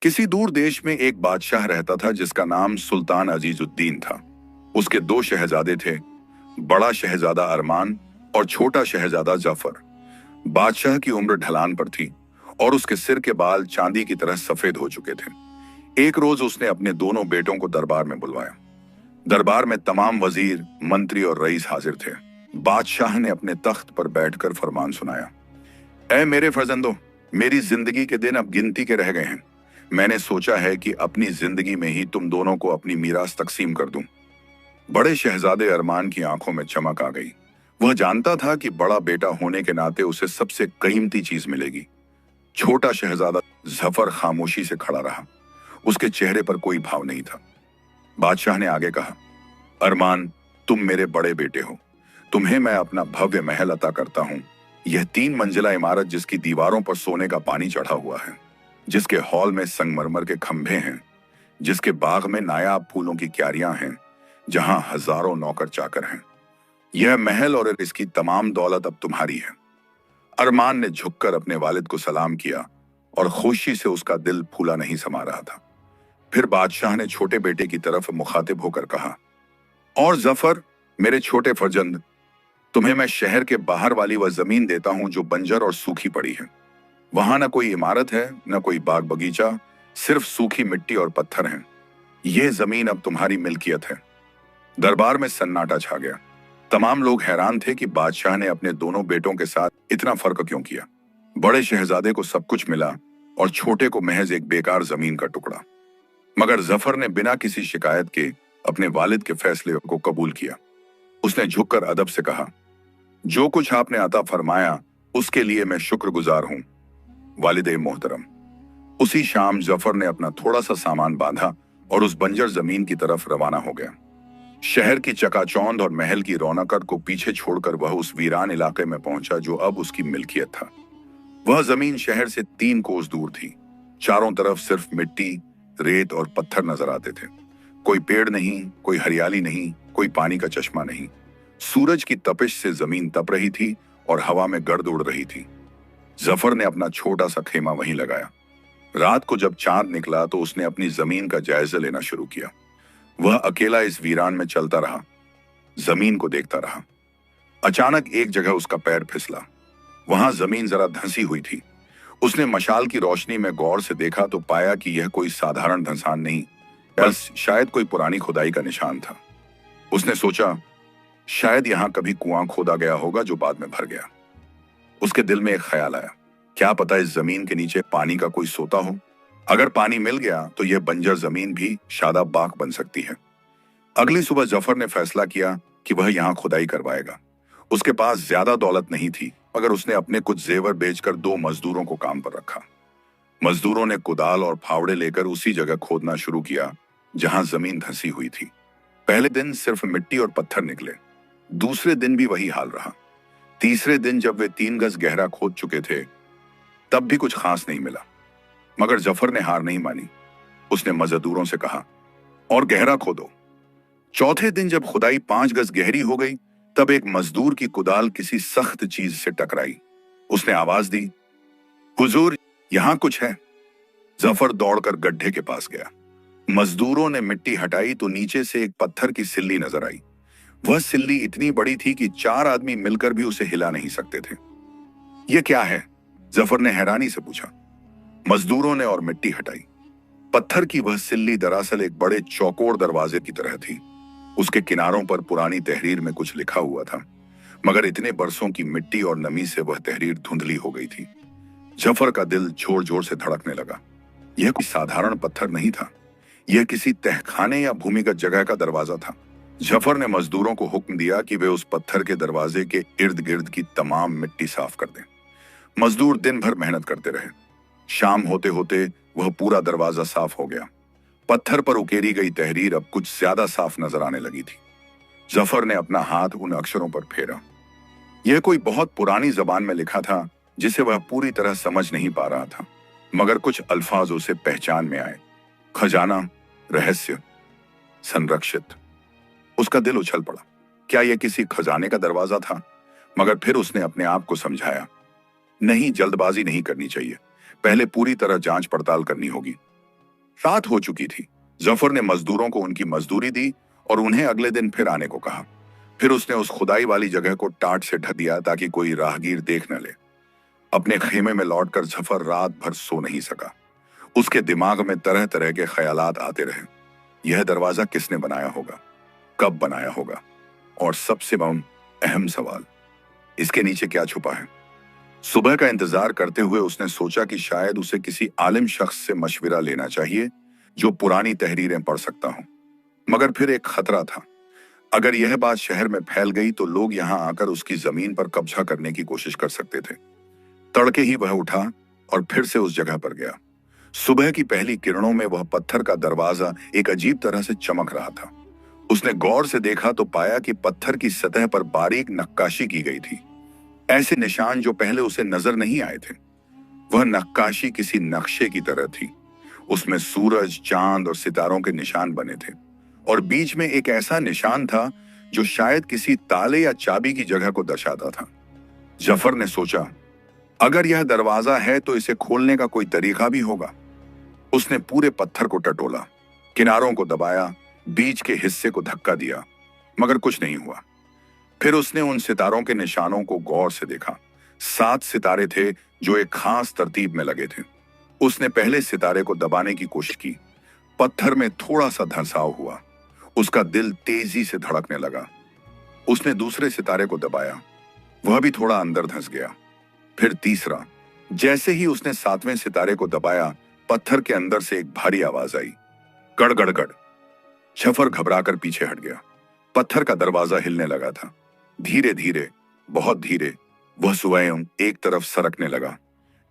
किसी दूर देश में एक बादशाह रहता था जिसका नाम सुल्तान अजीजुद्दीन था। उसके दो शहजादे थे, बड़ा शहजादा अरमान और छोटा शहजादा जफर। बादशाह की उम्र ढलान पर थी और उसके सिर के बाल चांदी की तरह सफेद हो चुके थे। एक रोज उसने अपने दोनों बेटों को दरबार में बुलवाया। दरबार में तमाम वजीर, मंत्री और रईस हाजिर थे। बादशाह ने अपने तख्त पर बैठकर फरमान सुनाया। ऐ मेरे फर्जंदो, मेरी जिंदगी के दिन अब गिनती के रह गए हैं। मैंने सोचा है कि अपनी जिंदगी में ही तुम दोनों को अपनी मीरास तकसीम कर दूं। बड़े शहजादे अरमान की आंखों में चमक आ गई। वह जानता था कि बड़ा बेटा होने के नाते उसे सबसे कीमती चीज मिलेगी। छोटा शहजादा जफर खामोशी से खड़ा रहा। उसके चेहरे पर कोई भाव नहीं था। बादशाह ने आगे कहा, अरमान, तुम मेरे बड़े बेटे हो। तुम्हें मैं अपना भव्य महल अता करता हूं। यह 3 मंजिला इमारत जिसकी दीवारों पर सोने का पानी चढ़ा हुआ है, जिसके हॉल में संगमरमर के खंभे हैं, जिसके बाग में नायाब फूलों की क्यारियां हैं, जहां हजारों नौकर चाकर हैं। यह महल और इसकी तमाम दौलत अब तुम्हारी है। अरमान ने झुककर अपने वालिद को सलाम किया और खुशी से उसका दिल फूला नहीं समा रहा था। फिर बादशाह ने छोटे बेटे की तरफ मुखातिब होकर कहा, और जफर, मेरे छोटे फर्जंद, तुम्हें मैं शहर के बाहर वाली वह जमीन देता हूं जो बंजर और सूखी पड़ी है। वहां न कोई इमारत है, न कोई बाग बगीचा, सिर्फ सूखी मिट्टी और पत्थर हैं। यह जमीन अब तुम्हारी मिल्कियत है। दरबार में सन्नाटा छा गया। तमाम लोग हैरान थे कि बादशाह ने अपने दोनों बेटों के साथ इतना फर्क क्यों किया। बड़े शहजादे को सब कुछ मिला और छोटे को महज एक बेकार जमीन का टुकड़ा। मगर जफर ने बिना किसी शिकायत के अपने वालिद के फैसले को कबूल किया। उसने झुककर अदब से कहा, जो कुछ आपने अता फरमाया उसके लिए मैं शुक्रगुजार हूं वालिद मोहतरम। उसी शाम जफर ने अपना थोड़ा सा सामान बांधा और उस बंजर जमीन की तरफ रवाना हो गया। शहर की चकाचौंध और महल की रौनक को पीछे छोड़कर वह उस वीरान इलाके में पहुंचा जो अब उसकी मिल्कियत था। वह जमीन शहर से 3 कोस दूर थी। चारों तरफ सिर्फ मिट्टी, रेत और पत्थर नजर आते थे। कोई पेड़ नहीं, कोई हरियाली नहीं, कोई पानी का चश्मा नहीं। सूरज की तपिश से जमीन तप रही थी और हवा में गर्द उड़ रही थी। जफर ने अपना छोटा सा खेमा वहीं लगाया। रात को जब चांद निकला तो उसने अपनी जमीन का जायजा लेना शुरू किया। वह अकेला इस वीरान में चलता रहा, जमीन को देखता रहा। अचानक एक जगह उसका पैर फिसला। वहां जमीन जरा धंसी हुई थी। उसने मशाल की रोशनी में गौर से देखा तो पाया कि यह कोई साधारण धंसान नहीं, बस शायद कोई पुरानी खुदाई का निशान था। उसने सोचा, शायद यहां कभी कुआं खोदा गया होगा जो बाद में भर गया। उसके दिल में एक ख्याल आया, क्या पता इस जमीन के नीचे पानी का कोई सोता हो। अगर पानी मिल गया तो यह बंजर जमीन भी शादाब बाग बन सकती है। अगली सुबह जफर ने फैसला किया कि वह यहां खुदाई करवाएगा। उसके पास ज्यादा दौलत नहीं थी, मगर उसने अपने कुछ जेवर बेचकर 2 मजदूरों को काम पर रखा। मजदूरों ने कुदाल और फावड़े लेकर उसी जगह खोदना शुरू किया जहां जमीन धंसी हुई थी। पहले दिन सिर्फ मिट्टी और पत्थर निकले। दूसरे दिन भी वही हाल रहा। तीसरे दिन जब वे 3 गज गहरा खोद चुके थे तब भी कुछ खास नहीं मिला। मगर जफर ने हार नहीं मानी। उसने मजदूरों से कहा, और गहरा खोदो। चौथे दिन जब खुदाई 5 गज गहरी हो गई तब एक मजदूर की कुदाल किसी सख्त चीज से टकराई। उसने आवाज दी, हुजूर, यहां कुछ है। जफर दौड़कर गड्ढे के पास गया। मजदूरों ने मिट्टी हटाई तो नीचे से एक पत्थर की सिल्ली नजर आई। वह सिल्ली इतनी बड़ी थी कि 4 आदमी मिलकर भी उसे हिला नहीं सकते थे। यह क्या है? जफर ने हैरानी से पूछा। मजदूरों ने और मिट्टी हटाई। पत्थर की वह सिल्ली दरअसल एक बड़े चौकोर दरवाजे की तरह थी। उसके किनारों पर पुरानी तहरीर में कुछ लिखा हुआ था, मगर इतने बरसों की मिट्टी और नमी से वह तहरीर धुंधली हो गई थी। जफर का दिल जोर जोर से धड़कने लगा। यह कोई साधारण पत्थर नहीं था। यह किसी तहखाने या भूमिगत जगह का दरवाजा था। जफर ने मजदूरों को हुक्म दिया कि वे उस पत्थर के दरवाजे के इर्द गिर्द की तमाम मिट्टी साफ कर दें। मजदूर दिन भर मेहनत करते रहे। शाम होते होते वह पूरा दरवाजा साफ हो गया। पत्थर पर उकेरी गई तहरीर अब कुछ ज्यादा साफ नजर आने लगी थी। जफर ने अपना हाथ उन अक्षरों पर फेरा। यह कोई बहुत पुरानी जबान में लिखा था जिसे वह पूरी तरह समझ नहीं पा रहा था, मगर कुछ अल्फाज उसे पहचान में आए। खजाना, रहस्य, संरक्षित। उसका दिल उछल पड़ा। क्या यह किसी खजाने का दरवाजा था? मगर फिर उसने अपने आप को समझाया, नहीं, जल्दबाजी नहीं करनी चाहिए। पहले पूरी तरह जांच पड़ताल करनी होगी। रात हो चुकी थी। जफर ने मजदूरों को उनकी मजदूरी दी और उन्हें अगले दिन फिर आने को कहा। फिर उसने उस खुदाई वाली जगह को टाट से ढक दिया ताकि कोई राहगीर देख न ले। अपने खेमे में लौटकर जफर रात भर सो नहीं सका। उसके दिमाग में तरह तरह के ख्यालात आते रहे। यह दरवाजा किसने बनाया होगा, कब बनाया होगा, और सबसे अहम सवाल, इसके नीचे क्या छुपा है। सुबह का इंतजार करते हुए उसने सोचा कि शायद उसे किसी आलिम शख्स से मशविरा लेना चाहिए जो पुरानी तहरीरें पढ़ सकता हो। मगर फिर एक खतरा था। अगर यह बात शहर में फैल गई तो लोग यहां आकर उसकी जमीन पर कब्जा करने की कोशिश कर सकते थे। तड़के ही वह उठा और फिर से उस जगह पर गया। सुबह की पहली किरणों में वह पत्थर का दरवाजा एक अजीब तरह से चमक रहा था। उसने गौर से देखा तो पाया कि पत्थर की सतह पर बारीक नक्काशी की गई थी, ऐसे निशान जो पहले उसे नजर नहीं आए थे। वह नक्काशी किसी नक्शे की तरह थी। उसमें सूरज, चांद और सितारों के निशान बने थे और बीच में एक ऐसा निशान था जो शायद किसी ताले या चाबी की जगह को दर्शाता था। जफर ने सोचा, अगर यह दरवाजा है तो इसे खोलने का कोई तरीका भी होगा। उसने पूरे पत्थर को टटोला, किनारों को दबाया, बीच के हिस्से को धक्का दिया, मगर कुछ नहीं हुआ। फिर उसने उन सितारों के निशानों को गौर से देखा। 7 सितारे थे जो एक खास तरतीब में लगे थे। उसने पहले सितारे को दबाने की कोशिश की। पत्थर में थोड़ा सा धंसाव हुआ। उसका दिल तेजी से धड़कने लगा। उसने दूसरे सितारे को दबाया, वह भी थोड़ा अंदर धंस गया। फिर तीसरा। जैसे ही उसने 7वें सितारे को दबाया, पत्थर के अंदर से एक भारी आवाज आई, गड़ गड़ गड़। जफर घबराकर पीछे हट गया। पत्थर का दरवाजा हिलने लगा था। धीरे धीरे, बहुत धीरे, वह स्वयं एक तरफ सरकने लगा।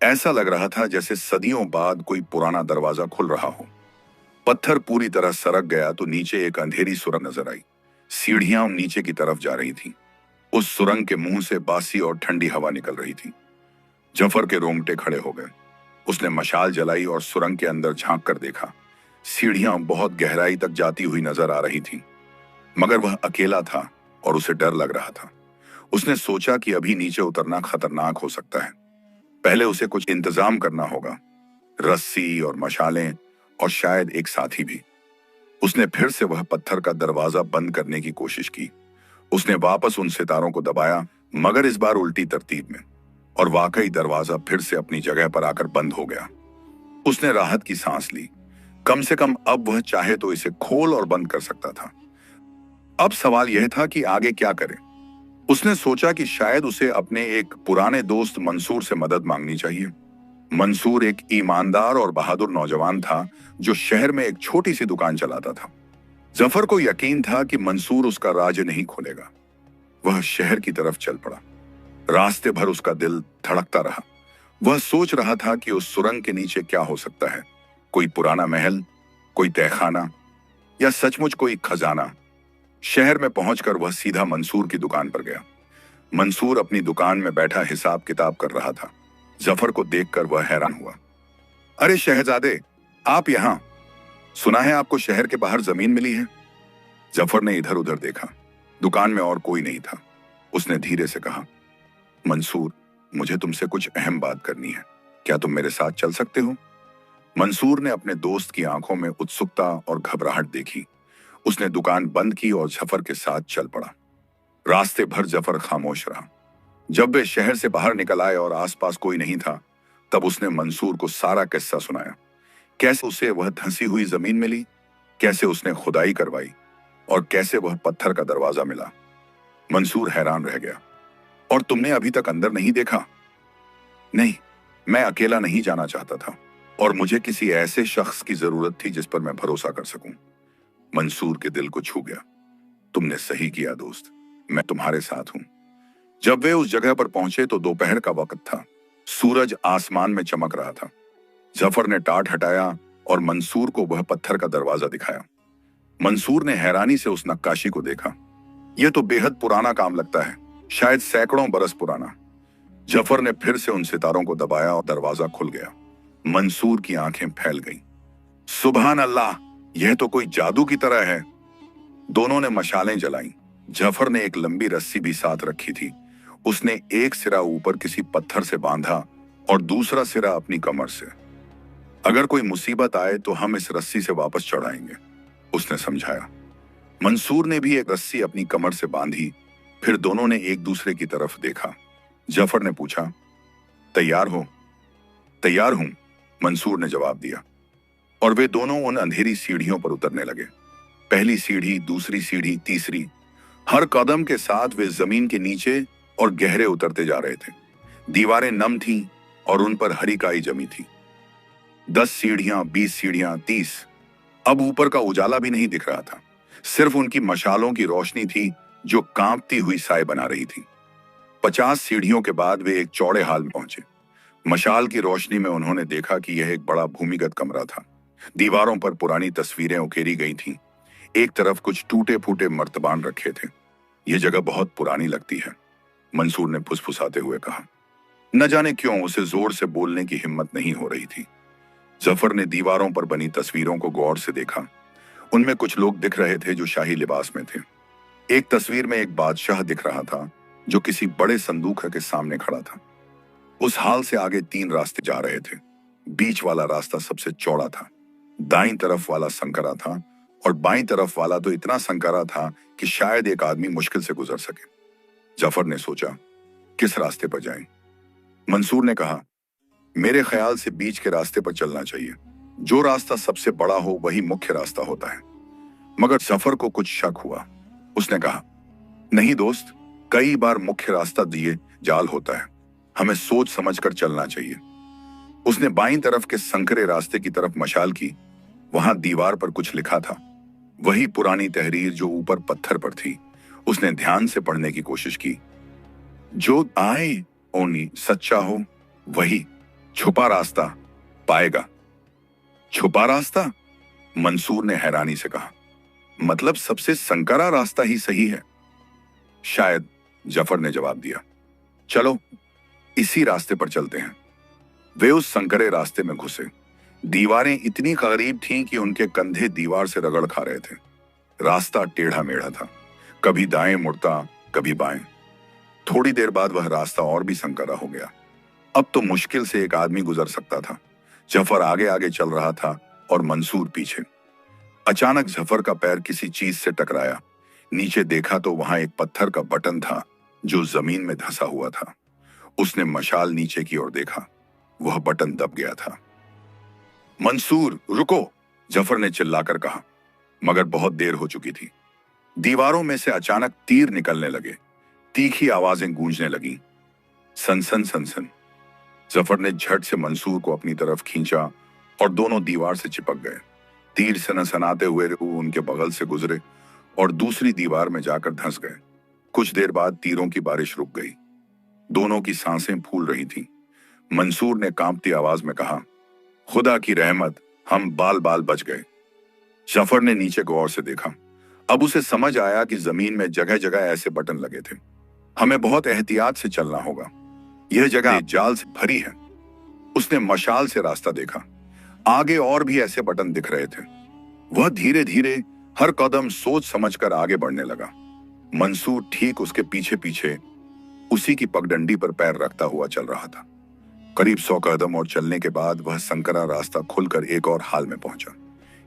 ऐसा लग रहा था जैसे सदियों बाद कोई पुराना दरवाजा खुल रहा हो। पत्थर पूरी तरह सरक गया तो नीचे एक अंधेरी सुरंग नजर आई। सीढ़ियां नीचे की तरफ जा रही थीं। उस सुरंग के मुंह से बासी और ठंडी हवा निकल रही थी। जफर के रोंगटे खड़े हो गए। उसने मशाल जलाई और सुरंग के अंदर झांक कर देखा। सीढ़ियां बहुत गहराई तक जाती हुई नजर आ रही थीं, मगर वह अकेला था और उसे डर लग रहा था। उसने सोचा कि अभी नीचे उतरना खतरनाक हो सकता है। पहले उसे कुछ इंतजाम करना होगा, रस्सी और मशालें और शायद एक साथी भी। उसने फिर से वह पत्थर का दरवाजा बंद करने की कोशिश की। उसने वापस उन सितारों को दबाया, मगर इस बार उल्टी तरतीब में, और वाकई दरवाजा फिर से अपनी जगह पर आकर बंद हो गया। उसने राहत की सांस ली। कम से कम अब वह चाहे तो इसे खोल और बंद कर सकता था। अब सवाल यह था कि आगे क्या करे। उसने सोचा कि शायद उसे अपने एक पुराने दोस्त मंसूर से मदद मांगनी चाहिए। मंसूर एक ईमानदार और बहादुर नौजवान था जो शहर में एक छोटी सी दुकान चलाता था। जफर को यकीन था कि मंसूर उसका राज नहीं खोलेगा। वह शहर की तरफ चल पड़ा। रास्ते भर उसका दिल धड़कता रहा। वह सोच रहा था कि उस सुरंग के नीचे क्या हो सकता है। कोई पुराना महल, कोई तहखाना, या सचमुच कोई खजाना। शहर में पहुंचकर वह सीधा मंसूर की दुकान पर गया। मंसूर अपनी दुकान में बैठा हिसाब किताब कर रहा था। जफर को देखकर वह हैरान हुआ। अरे शहजादे, आप यहां? सुना है आपको शहर के बाहर जमीन मिली है। जफर ने इधर उधर देखा। दुकान में और कोई नहीं था। उसने धीरे से कहा, मंसूर, मुझे तुमसे कुछ अहम बात करनी है। क्या तुम मेरे साथ चल सकते हो? मंसूर ने अपने दोस्त की आंखों में उत्सुकता और घबराहट देखी। उसने दुकान बंद की और जफर के साथ चल पड़ा। रास्ते भर जफर खामोश रहा। जब वे शहर से बाहर निकल आए और आसपास कोई नहीं था, तब उसने मंसूर को सारा किस्सा सुनाया। कैसे उसे वह धंसी हुई जमीन मिली, कैसे उसने खुदाई करवाई, और कैसे वह पत्थर का दरवाजा मिला। मंसूर हैरान रह गया। और तुमने अभी तक अंदर नहीं देखा? नहीं, मैं अकेला नहीं जाना चाहता था और मुझे किसी ऐसे शख्स की जरूरत थी जिस पर मैं भरोसा कर सकूं। मंसूर के दिल को छू गया। तुमने सही किया दोस्त, मैं तुम्हारे साथ हूं। जब वे उस जगह पर पहुंचे तो दोपहर का वक्त था। सूरज आसमान में चमक रहा था। जफर ने टाट हटाया और मंसूर को वह पत्थर का दरवाजा दिखाया। मंसूर ने हैरानी से उस नक्काशी को देखा। यह तो बेहद पुराना काम लगता है, शायद सैकड़ों बरस पुराना। जफर ने फिर से उन सितारों को दबाया और दरवाजा खुल गया। मंसूर की आंखें फैल गईं। सुभान अल्लाह, यह तो कोई जादू की तरह है। दोनों ने मशालें जलाईं। जफर ने एक लंबी रस्सी भी साथ रखी थी। उसने एक सिरा ऊपर किसी पत्थर से बांधा और दूसरा सिरा अपनी कमर से। अगर कोई मुसीबत आए तो हम इस रस्सी से वापस चढ़ाएंगे, उसने समझाया। मंसूर ने भी एक रस्सी अपनी कमर से बांधी। फिर दोनों ने एक दूसरे की तरफ देखा। जफर ने पूछा, तैयार हो? तैयार हूं, मंसूर ने जवाब दिया। और वे दोनों उन अंधेरी सीढ़ियों पर उतरने लगे। पहली सीढ़ी, दूसरी सीढ़ी, तीसरी। हर कदम के साथ वे जमीन के नीचे और गहरे उतरते जा रहे थे। दीवारें नम थीं और उन पर हरी काई जमी थी। 10 सीढ़ियां, 20 सीढ़ियां, 30। अब ऊपर का उजाला भी नहीं दिख रहा था। सिर्फ उनकी मशालों की रोशनी थी जो कांपती हुई साए बना रही थी। 50 सीढ़ियों के बाद वे एक चौड़े हाल में पहुंचे। मशाल की रोशनी में उन्होंने देखा कि यह एक बड़ा भूमिगत कमरा था। दीवारों पर पुरानी तस्वीरें उकेरी गई थीं। एक तरफ कुछ टूटे फूटे मर्तबान रखे थे। यह जगह बहुत पुरानी लगती है, मंसूर ने फुसफुसाते हुए कहा। न जाने क्यों उसे जोर से बोलने की हिम्मत नहीं हो रही थी। जफर ने दीवारों पर बनी तस्वीरों को गौर से देखा। उनमें कुछ लोग दिख रहे थे जो शाही लिबास में थे। एक तस्वीर में एक बादशाह दिख रहा था जो किसी बड़े संदूक के सामने खड़ा था। उस हाल से आगे 3 रास्ते जा रहे थे। बीच वाला रास्ता सबसे चौड़ा था। दाईं तरफ वाला संकरा था और बाईं तरफ वाला तो इतना संकरा था कि शायद एक आदमी मुश्किल से गुजर सके। जफर ने सोचा, किस रास्ते पर जाएं? मंसूर ने कहा, मेरे ख्याल से बीच के रास्ते पर चलना चाहिए। जो रास्ता सबसे बड़ा हो वही मुख्य रास्ता होता है। मगर जफर को कुछ शक हुआ। उसने कहा, नहीं दोस्त, कई बार मुख्य रास्ता दिए जाल होता है। हमें सोच समझकर चलना चाहिए। उसने बाईं तरफ के संकरे रास्ते की तरफ मशाल की। वहां दीवार पर कुछ लिखा था, वही पुरानी तहरीर जो ऊपर पत्थर पर थी। उसने ध्यान से पढ़ने की कोशिश की। जो आए ओनी सच्चा हो वही छुपा रास्ता पाएगा। छुपा रास्ता? मंसूर ने हैरानी से कहा, मतलब सबसे संकरा रास्ता ही सही है? शायद, जफर ने जवाब दिया। चलो इसी रास्ते पर चलते हैं। वे उस संकरे रास्ते में घुसे। दीवारें इतनी करीब थीं कि उनके कंधे दीवार से रगड़ खा रहे थे। रास्ता टेढ़ा मेढ़ा था, कभी दाएं मुड़ता, कभी बाएं। थोड़ी देर बाद वह रास्ता और भी संकरा हो गया। अब तो मुश्किल से एक आदमी गुजर सकता था। जफर आगे आगे चल रहा था और मंसूर पीछे। अचानक जफर का पैर किसी चीज से टकराया। नीचे देखा तो वहां एक पत्थर का बटन था जो जमीन में धंसा हुआ था। उसने मशाल नीचे की ओर देखा। वह बटन दब गया था। मंसूर रुको, जफर ने चिल्लाकर कहा, मगर बहुत देर हो चुकी थी। दीवारों में से अचानक तीर निकलने लगे। तीखी आवाजें गूंजने लगीं। सनसन सनसन। जफर ने झट से मंसूर को अपनी तरफ खींचा और दोनों दीवार से चिपक गए। तीर सनसनाते हुए उनके बगल से गुजरे और दूसरी दीवार में जाकर धंस गए। कुछ देर बाद तीरों की बारिश रुक गई। दोनों की सांसें फूल रही थीं। मंसूर ने कांपती आवाज में कहा, खुदा की रहमत, हम बाल बाल बच गए। जफर ने नीचे गौर से देखा। अब उसे समझ आया कि जमीन में जगह जगह ऐसे बटन लगे थे। हमें बहुत एहतियात से चलना होगा। यह जगह जाल से भरी है। उसने मशाल से रास्ता देखा। आगे और भी ऐसे बटन दिख रहे थे। वह धीरे धीरे हर कदम सोच समझकर आगे बढ़ने लगा। मंसूर ठीक उसके पीछे पीछे उसी की पगडंडी पर पैर रखता हुआ चल रहा था। करीब 100 कदम और चलने के बाद वह संकरा रास्ता खुलकर एक और हाल में पहुंचा।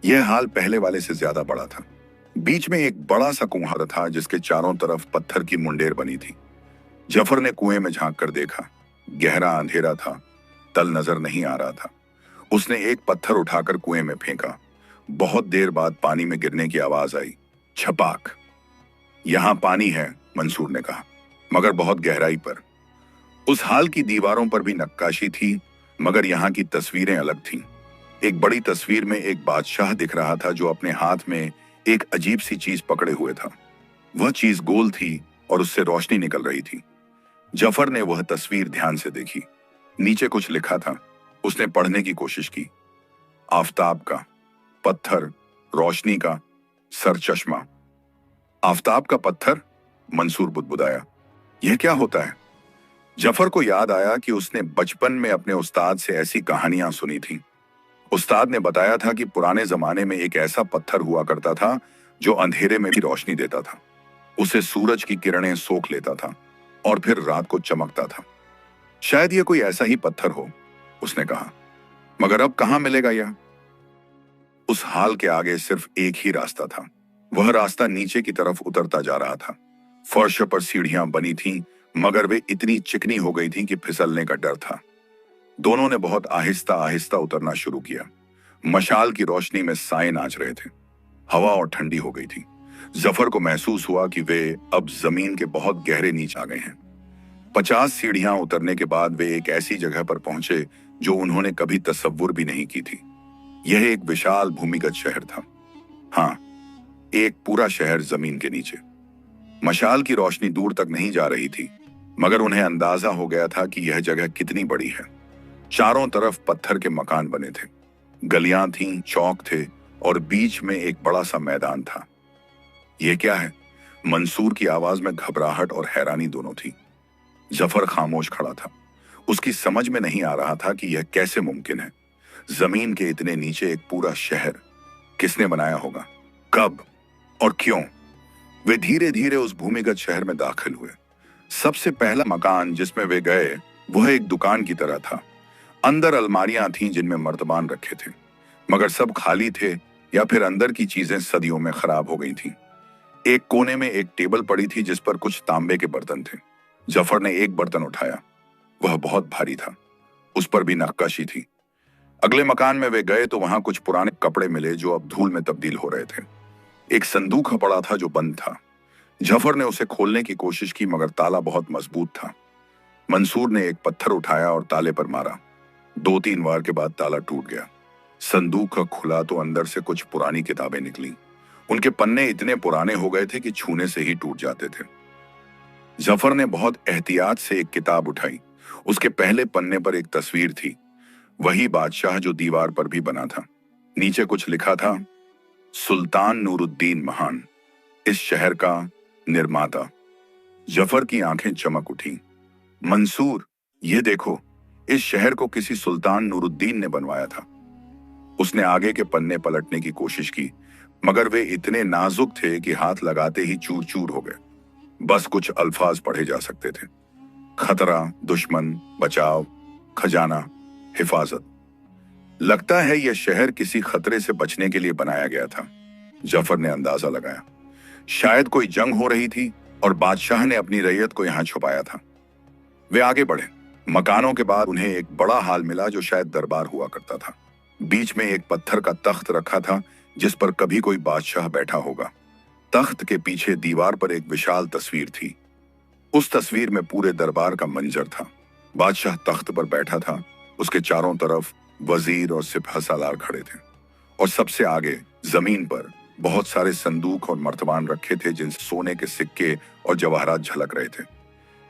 यह हाल पहले वाले से ज्यादा बड़ा था। बीच में एक बड़ा सा कुआं था जिसके चारों तरफ पत्थर की मुंडेर बनी थी। जफर ने कुएं में झांक कर देखा। गहरा अंधेरा था, तल नजर नहीं आ रहा था। उसने एक पत्थर उठाकर कुएं में फेंका। बहुत देर बाद पानी में गिरने की आवाज आई। छपाक। यहां पानी है, मंसूर ने कहा, मगर बहुत गहराई पर। उस हाल की दीवारों पर भी नक्काशी थी, मगर यहाँ की तस्वीरें अलग थीं। एक बड़ी तस्वीर में एक बादशाह दिख रहा था जो अपने हाथ में एक अजीब सी चीज पकड़े हुए था। वह चीज गोल थी और उससे रोशनी निकल रही थी। जफर ने वह तस्वीर ध्यान से देखी। नीचे कुछ लिखा था। उसने पढ़ने की कोशिश की। आफताब का, पत्थर, रोशनी का, सर चश्मा। आफताब का पत्थर? मंसूर बुदबुदाया। यह क्या होता है? जफर को याद आया कि उसने बचपन में अपने उस्ताद से ऐसी कहानियां सुनी थीं। उस्ताद ने बताया था कि पुराने जमाने में एक ऐसा पत्थर हुआ करता था जो अंधेरे में भी रोशनी देता था। उसे सूरज की किरणें सोख लेता था और फिर रात को चमकता था। शायद यह कोई ऐसा ही पत्थर हो, उसने कहा। मगर अब कहाँ मिलेगा यह? उस हाल के आगे सिर्फ एक ही रास्ता था। वह रास्ता नीचे की तरफ उतरता जा रहा था। फर्श पर सीढ़ियां बनी थीं, मगर वे इतनी चिकनी हो गई थीं कि फिसलने का डर था। दोनों ने बहुत आहिस्ता आहिस्ता उतरना शुरू किया। मशाल की रोशनी में साए नाच रहे थे। हवा और ठंडी हो गई थी। जफर को महसूस हुआ कि वे अब जमीन के बहुत गहरे नीचे आ गए हैं। 50 सीढ़ियां उतरने के बाद वे एक ऐसी जगह पर पहुंचे जो उन्होंने कभी तसव्वुर भी नहीं की थी। यह एक विशाल भूमिगत शहर था। हाँ, एक पूरा शहर जमीन के नीचे। मशाल की रोशनी दूर तक नहीं जा रही थी, मगर उन्हें अंदाजा हो गया था कि यह जगह कितनी बड़ी है। चारों तरफ पत्थर के मकान बने थे, गलियां थीं, चौक थे और बीच में एक बड़ा सा मैदान था। यह क्या है? मंसूर की आवाज में घबराहट और हैरानी दोनों थी। जफर खामोश खड़ा था। उसकी समझ में नहीं आ रहा था कि यह कैसे मुमकिन है। जमीन के इतने नीचे एक पूरा शहर किसने बनाया होगा, कब और क्यों? वे धीरे धीरे उस भूमिगत शहर में दाखिल हुए। सबसे पहला मकान जिसमें वे गए वह एक दुकान की तरह था। अंदर अलमारियां थीं जिनमें मर्तबान रखे थे, मगर सब खाली थे या फिर अंदर की चीजें सदियों में खराब हो गई थीं। एक कोने में एक टेबल पड़ी थी जिस पर कुछ तांबे के बर्तन थे। जफर ने एक बर्तन उठाया। वह बहुत भारी था, उस पर भी नक्काशी थी। अगले मकान में वे गए तो वहां कुछ पुराने कपड़े मिले जो अब धूल में तब्दील हो रहे थे। एक संदूक पड़ा था जो बंद था। जफर ने उसे खोलने की कोशिश की, मगर ताला बहुत मजबूत था। मंसूर ने एक पत्थर उठाया और ताले पर मारा। 2-3 बार के बाद ताला टूट गया। संदूक खुला तो अंदर से कुछ पुरानी किताबें निकली। उनके पन्ने इतने पुराने हो गए थे कि छूने से ही टूट जाते थे। जफर ने बहुत एहतियात से एक किताब उठाई। उसके पहले पन्ने पर एक तस्वीर थी, वही बादशाह जो दीवार पर भी बना था। नीचे कुछ लिखा था, सुल्तान नूरुद्दीन महान, इस शहर का निर्माता। जफर की आंखें चमक उठी। मंसूर, ये देखो, इस शहर को किसी सुल्तान नूरुद्दीन ने बनवाया था। उसने आगे के पन्ने पलटने की कोशिश की, मगर वे इतने नाजुक थे कि हाथ लगाते ही चूर चूर हो गए। बस कुछ अल्फाज पढ़े जा सकते थे, खतरा, दुश्मन, बचाव, खजाना, हिफाजत। लगता है यह शहर किसी खतरे से बचने के लिए बनाया गया था, जफर ने अंदाजा लगाया। शायद कोई जंग हो रही थी और बादशाह ने अपनी रैयत को यहां छुपाया था। वे आगे बढ़े। मकानों के बाद उन्हें एक बड़ा हाल मिला जो शायद दरबार हुआ करता था। बीच में एक पत्थर का तख्त रखा था जिस पर कभी कोई बादशाह बैठा होगा। तख्त के पीछे दीवार पर एक विशाल तस्वीर थी। उस तस्वीर में पूरे दरबार का मंजर था। बादशाह तख्त पर बैठा था, उसके चारों तरफ वजीर और सिपह सालार खड़े थे, और सबसे आगे जमीन पर बहुत सारे संदूक और मर्तबान रखे थे जिनसे सोने के सिक्के और जवाहरात झलक रहे थे।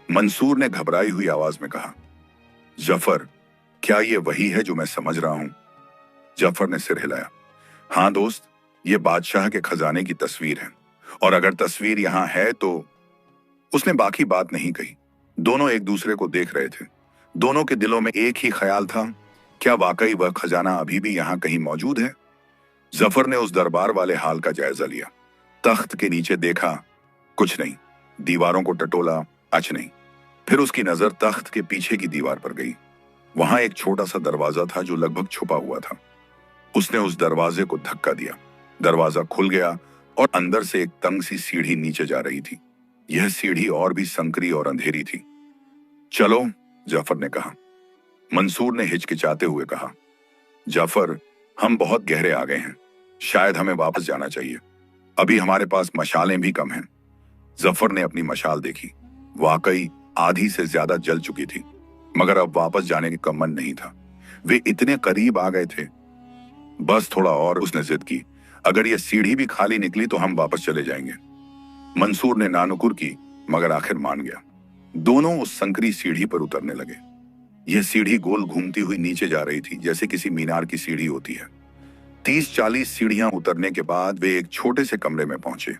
मंसूर ने घबराई हुई आवाज में कहा, जफर, क्या ये वही है जो मैं समझ रहा हूं? जफर ने सिर हिलाया। हाँ दोस्त, ये बादशाह के खजाने की तस्वीर है, और अगर तस्वीर यहां है तो। उसने बाकी बात नहीं कही। दोनों एक दूसरे को देख रहे थे। दोनों के दिलों में एक ही ख्याल था, क्या वाकई वह खजाना अभी भी यहां कहीं मौजूद है? जफर ने उस दरबार वाले हाल का जायजा लिया। तख्त के नीचे देखा, कुछ नहीं। दीवारों को टटोला, अच नहीं। फिर उसकी नजर तख्त के पीछे की दीवार पर गई। वहां एक छोटा सा दरवाजा था जो लगभग छुपा हुआ था। उसने उस दरवाजे को धक्का दिया। दरवाजा खुल गया और अंदर से एक तंग सी सीढ़ी नीचे जा रही थी। यह सीढ़ी और भी संकरी और अंधेरी थी। चलो, जाफर ने कहा। मंसूर ने हिचकिचाते हुए कहा, जाफर, हम बहुत गहरे आ गए हैं। शायद हमें वापस जाना चाहिए। अभी हमारे पास मशालें भी कम हैं। जफर ने अपनी मशाल देखी। वाकई आधी से ज्यादा जल चुकी थी, मगर अब वापस जाने का मन नहीं था। वे इतने करीब आ गए थे। बस थोड़ा और, उसने जिद की। अगर यह सीढ़ी भी खाली निकली तो हम वापस चले जाएंगे। मंसूर ने नानुकुर की, मगर आखिर मान गया। दोनों उस संकरी सीढ़ी पर उतरने लगे। यह सीढ़ी गोल घूमती हुई नीचे जा रही थी, जैसे किसी मीनार की सीढ़ी होती है। 30-40 सीढ़ियां उतरने के बाद वे एक छोटे से कमरे में पहुंचे,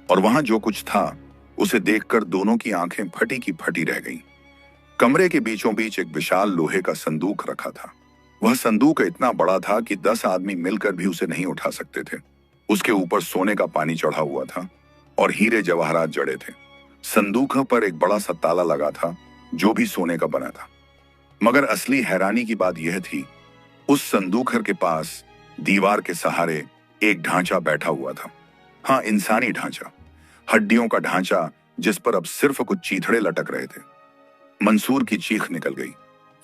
और वहां जो कुछ था उसे देखकर दोनों की आंखें फटी की फटी रह गईं। कमरे के बीचों बीच एक विशाल लोहे का संदूक रखा था। वह संदूक इतना बड़ा था कि 10 आदमी मिलकर भी उसे नहीं उठा सकते थे। उसके ऊपर सोने का पानी चढ़ा हुआ था और हीरे जवाहरात जड़े थे। संदूक पर एक बड़ा सा ताला लगा था जो भी सोने का बना था। मगर असली हैरानी की बात यह थी उस संदूक के पास दीवार के सहारे एक ढांचा बैठा हुआ था। हाँ, इंसानी ढांचा, हड्डियों का ढांचा जिस पर अब सिर्फ कुछ चीथड़े लटक रहे थे। मंसूर की चीख निकल गई,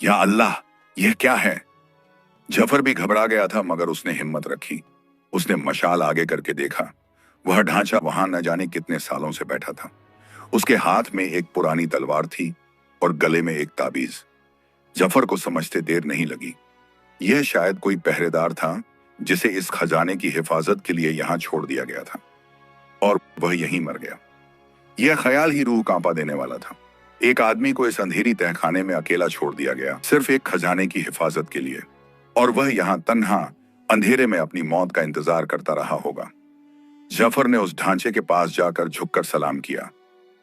या अल्लाह, यह क्या है? जफर भी घबरा गया था, मगर उसने हिम्मत रखी। उसने मशाल आगे करके देखा। वह ढांचा वहां न जाने कितने सालों से बैठा था। उसके हाथ में एक पुरानी तलवार थी और गले में एक ताबीज। जफर को समझते देर नहीं लगी। यह शायद कोई पहरेदार था जिसे इस खजाने की हिफाजत के लिए यहां छोड़ दिया गया था, और वह यहीं मर गया। यह ख्याल ही रूह कांपा देने वाला था। एक आदमी को इस अंधेरी तहखाने में अकेला छोड़ दिया गया, सिर्फ एक खजाने की हिफाजत के लिए, और वह यहां तन्हा अंधेरे में अपनी मौत का इंतजार करता रहा होगा। जफर ने उस ढांचे के पास जाकर झुककर सलाम किया,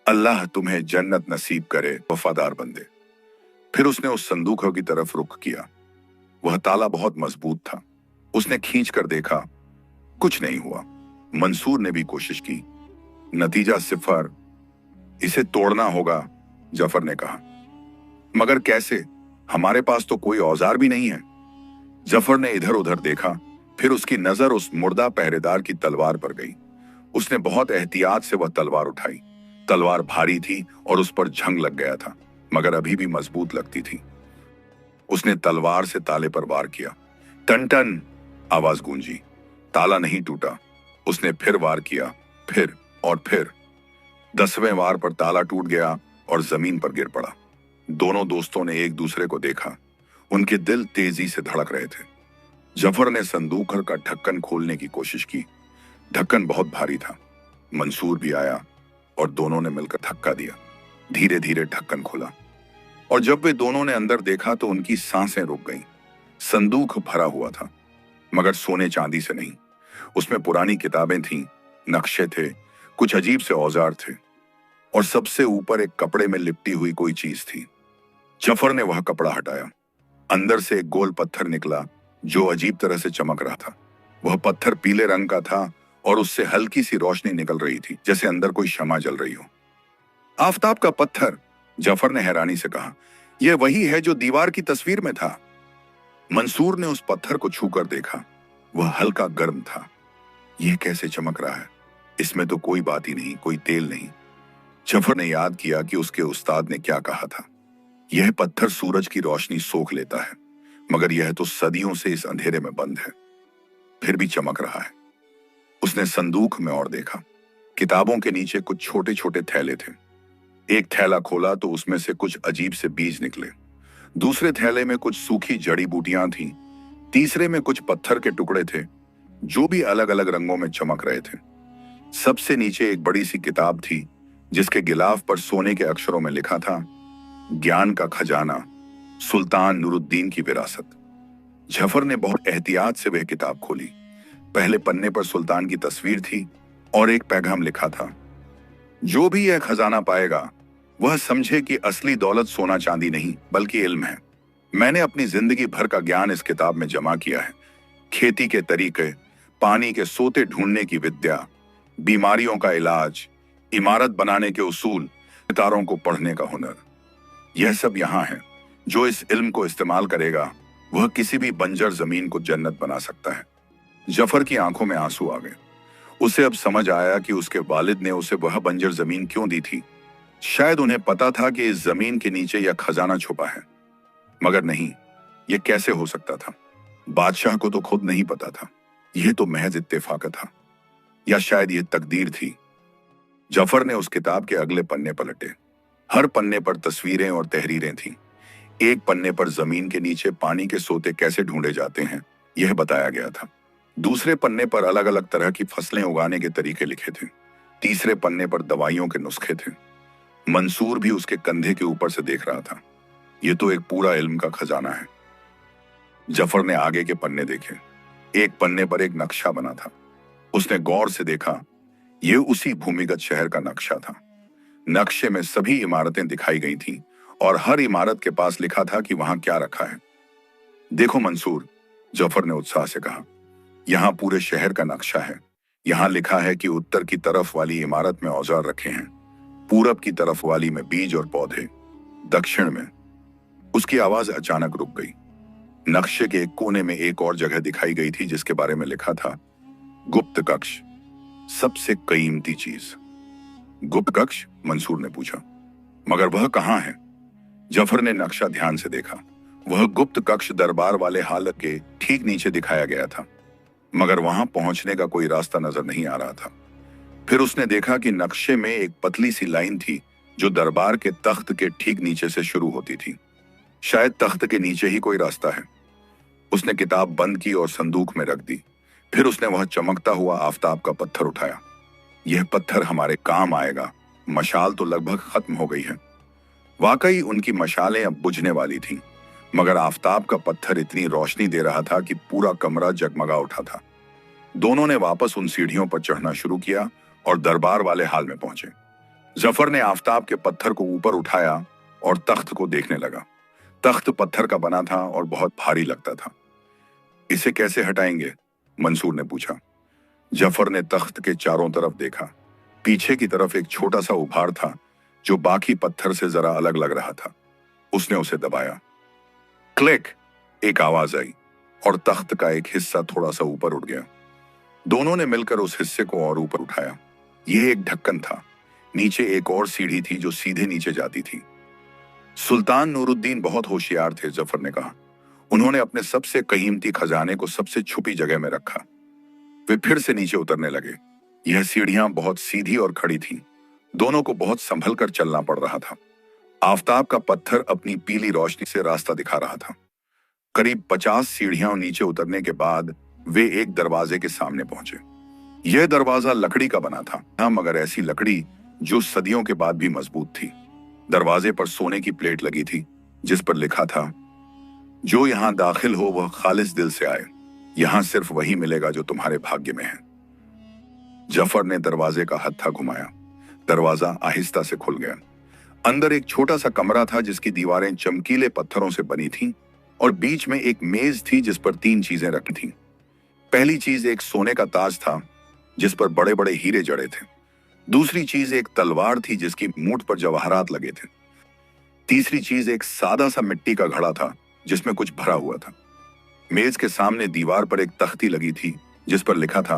अल्लाह तुम्हें जन्नत नसीब करे वफादार बंदे। फिर उसने उस संदूक की तरफ रुख किया। वह ताला बहुत मजबूत था। उसने खींच कर देखा, कुछ नहीं हुआ। मंसूर ने भी कोशिश की, नतीजा सिफर। इसे तोड़ना होगा, जफर ने कहा। मगर कैसे? हमारे पास तो कोई औजार भी नहीं है। जफर ने इधर उधर देखा, फिर उसकी नजर उस मुर्दा पहरेदार की तलवार पर गई। उसने बहुत एहतियात से वह तलवार उठाई। तलवार भारी थी और उस पर जंग लग गया था, मगर अभी भी मजबूत लगती थी। उसने तलवार से ताले पर वार किया। टन टन आवाज गूंजी। ताला नहीं टूटा। उसने फिर वार किया, फिर और फिर। 10वें वार पर ताला टूट गया और जमीन पर गिर पड़ा। दोनों दोस्तों ने एक दूसरे को देखा। उनके दिल तेजी से धड़क रहे थे। जफर ने संदूक का ढक्कन खोलने की कोशिश की। ढक्कन बहुत भारी था। मंसूर भी आया और दोनों ने मिलकर धक्का दिया। धीरे धीरे ढक्कन खुला, और जब वे दोनों ने अंदर देखा तो उनकी सांसें रुक गईं। संदूक भरा हुआ था, मगर सोने चांदी से नहीं। उसमें पुरानी किताबें थीं, नक्शे थे, कुछ अजीब से औजार थे, और सबसे ऊपर एक कपड़े में लिपटी हुई कोई चीज थी। जफर ने वह कपड़ा हटाया। अंदर से एक गोल पत्थर निकला जो अजीब तरह से चमक रहा था। वह पत्थर पीले रंग का था और उससे हल्की सी रोशनी निकल रही थी, जैसे अंदर कोई शमा जल रही हो। आफताब का पत्थर, जफर ने हैरानी से कहा। यह वही है जो दीवार की तस्वीर में था। मंसूर ने उस पत्थर को छूकर देखा। वह हल्का गर्म था। यह कैसे चमक रहा है? इसमें तो कोई बात ही नहीं, कोई तेल नहीं। जफर ने याद किया कि उसके उस्ताद ने क्या कहा था। यह पत्थर सूरज की रोशनी सोख लेता है, मगर यह तो सदियों से इस अंधेरे में बंद है, फिर भी चमक रहा है। उसने संदूक में और देखा। किताबों के नीचे कुछ छोटे छोटे थैले थे। एक थैला खोला तो उसमें से कुछ अजीब से बीज निकले। दूसरे थैले में कुछ सूखी जड़ी बूटियां थीं। तीसरे में कुछ पत्थर के टुकड़े थे जो भी अलग अलग रंगों में चमक रहे थे। सबसे नीचे एक बड़ी सी किताब थी जिसके गिलाफ पर सोने के अक्षरों में लिखा था, ज्ञान का खजाना, सुल्तान नूरुद्दीन की विरासत। जफर ने बहुत एहतियात से वह किताब खोली। पहले पन्ने पर सुल्तान की तस्वीर थी और एक पैगाम लिखा था, जो भी यह खजाना पाएगा वह समझे कि असली दौलत सोना चांदी नहीं बल्कि इल्म है। मैंने अपनी जिंदगी भर का ज्ञान इस किताब में जमा किया है। खेती के तरीके, पानी के सोते ढूंढने की विद्या, बीमारियों का इलाज, इमारत बनाने के उसूल, सितारों को पढ़ने का हुनर, यह सब यहाँ है। जो इस इल्म को इस्तेमाल करेगा वह किसी भी बंजर जमीन को जन्नत बना सकता है। जफर की आंखों में आंसू आ गए। उसे अब समझ आया कि उसके वालिद ने उसे वह बंजर जमीन क्यों दी थी। शायद उन्हें पता था कि इस जमीन के नीचे यह खजाना छुपा है, मगर नहीं, यह कैसे हो सकता था? बादशाह को तो खुद नहीं पता था। यह तो महज इत्तेफाक था, या शायद यह तकदीर थी। जफर ने उस किताब के अगले पन्ने पलटे। हर पन्ने पर तस्वीरें और तहरीरें थीं। एक पन्ने पर जमीन के नीचे पानी के सोते कैसे ढूंढे जाते हैं यह बताया गया था। दूसरे पन्ने पर अलग अलग तरह की फसलें उगाने के तरीके लिखे थे। तीसरे पन्ने पर दवाइयों के नुस्खे थे। मंसूर भी उसके कंधे के ऊपर से देख रहा था। यह तो एक पूरा इल्म का खजाना है। जफर ने आगे के पन्ने देखे। एक पन्ने पर एक नक्शा बना था। उसने गौर से देखा, यह उसी भूमिगत शहर का नक्शा था। नक्शे में सभी इमारतें दिखाई गई थीं और हर इमारत के पास लिखा था कि वहां क्या रखा है। देखो मंसूर, जफर ने उत्साह से कहा, यहां पूरे शहर का नक्शा है। यहां लिखा है कि उत्तर की तरफ वाली इमारत में औजार रखे हैं, पूरब की तरफ वाली में बीज और पौधे, दक्षिण में। उसकी आवाज अचानक रुक गई। नक्शे के एक कोने में एक और जगह दिखाई गई थी जिसके बारे में लिखा था, गुप्त कक्ष, सबसे कीमती चीज। गुप्त कक्ष? मंसूर ने पूछा। मगर वह कहाँ है? जफर ने नक्शा ध्यान से देखा। वह गुप्त कक्ष दरबार वाले हाल के ठीक नीचे दिखाया गया था, मगर वहां पहुंचने का कोई रास्ता नजर नहीं आ रहा था। फिर उसने देखा कि नक्शे में एक पतली सी लाइन थी जो दरबार के तख्त के ठीक नीचे से शुरू होती थी। शायद तख्त के नीचे ही कोई रास्ता है। उसने किताब बंद की और संदूक में रख दी। फिर उसने वह चमकता हुआ आफताब का पत्थर उठाया। यह पत्थर हमारे काम आएगा। मशाल तो लगभग खत्म हो गई है। वाकई उनकी मशालें अब बुझने वाली थीं, मगर आफताब का पत्थर इतनी रोशनी दे रहा था कि पूरा कमरा जगमगा उठा था। दोनों ने वापस उन सीढ़ियों पर चढ़ना शुरू किया और दरबार वाले हाल में पहुंचे। जफर ने आफताब के पत्थर को ऊपर उठाया और तख्त को देखने लगा। तख्त पत्थर का बना था और बहुत भारी लगता था। इसे कैसे हटाएंगे? मंसूर ने पूछा। जफर ने तख्त के चारों तरफ देखा। पीछे की तरफ एक छोटा सा उभार था जो बाकी पत्थर से जरा अलग लग रहा था। उसने उसे दबाया। क्लिक! एक आवाज आई और तख्त का एक हिस्सा थोड़ा सा ऊपर उठ गया। दोनों ने मिलकर उस हिस्से को और ऊपर उठाया। यह एक ढक्कन था। नीचे एक और सीढ़ी थी जो सीधे नीचे जाती थी। सुल्तान नूरुद्दीन बहुत होशियार थे, जफर ने कहा। उन्होंने अपने सबसे कीमती खजाने को सबसे छुपी जगह में रखा। वे फिर से नीचे उतरने लगे। यह सीढ़ियां बहुत सीधी और खड़ी थीं। दोनों को बहुत संभल कर चलना पड़ रहा था। आफताब का पत्थर अपनी पीली रोशनी से रास्ता दिखा रहा था। करीब 50 सीढ़ियां नीचे उतरने के बाद वे एक दरवाजे के सामने पहुंचे। यह दरवाजा लकड़ी का बना था, मगर ऐसी लकड़ी जो सदियों के बाद भी मजबूत थी। दरवाजे पर सोने की प्लेट लगी थी जिस पर लिखा था, जो यहां दाखिल हो वह खालिस दिल से आए। यहां सिर्फ वही मिलेगा जो तुम्हारे भाग्य में है। जफर ने दरवाजे का हत्था घुमाया। दरवाजा आहिस्ता से खुल गया। अंदर एक छोटा सा कमरा था जिसकी दीवारें चमकीले पत्थरों से बनी थीं और बीच में एक मेज थी जिस पर 3 चीजें रखी थीं। पहली चीज एक सोने का ताज था जिस पर बड़े बड़े हीरे जड़े थे। दूसरी चीज एक तलवार थी जिसकी मूठ पर जवाहरात लगे थे। तीसरी चीज एक सादा सा मिट्टी का घड़ा था जिसमें कुछ भरा हुआ था। मेज के सामने दीवार पर एक तख्ती लगी थी जिस पर लिखा था,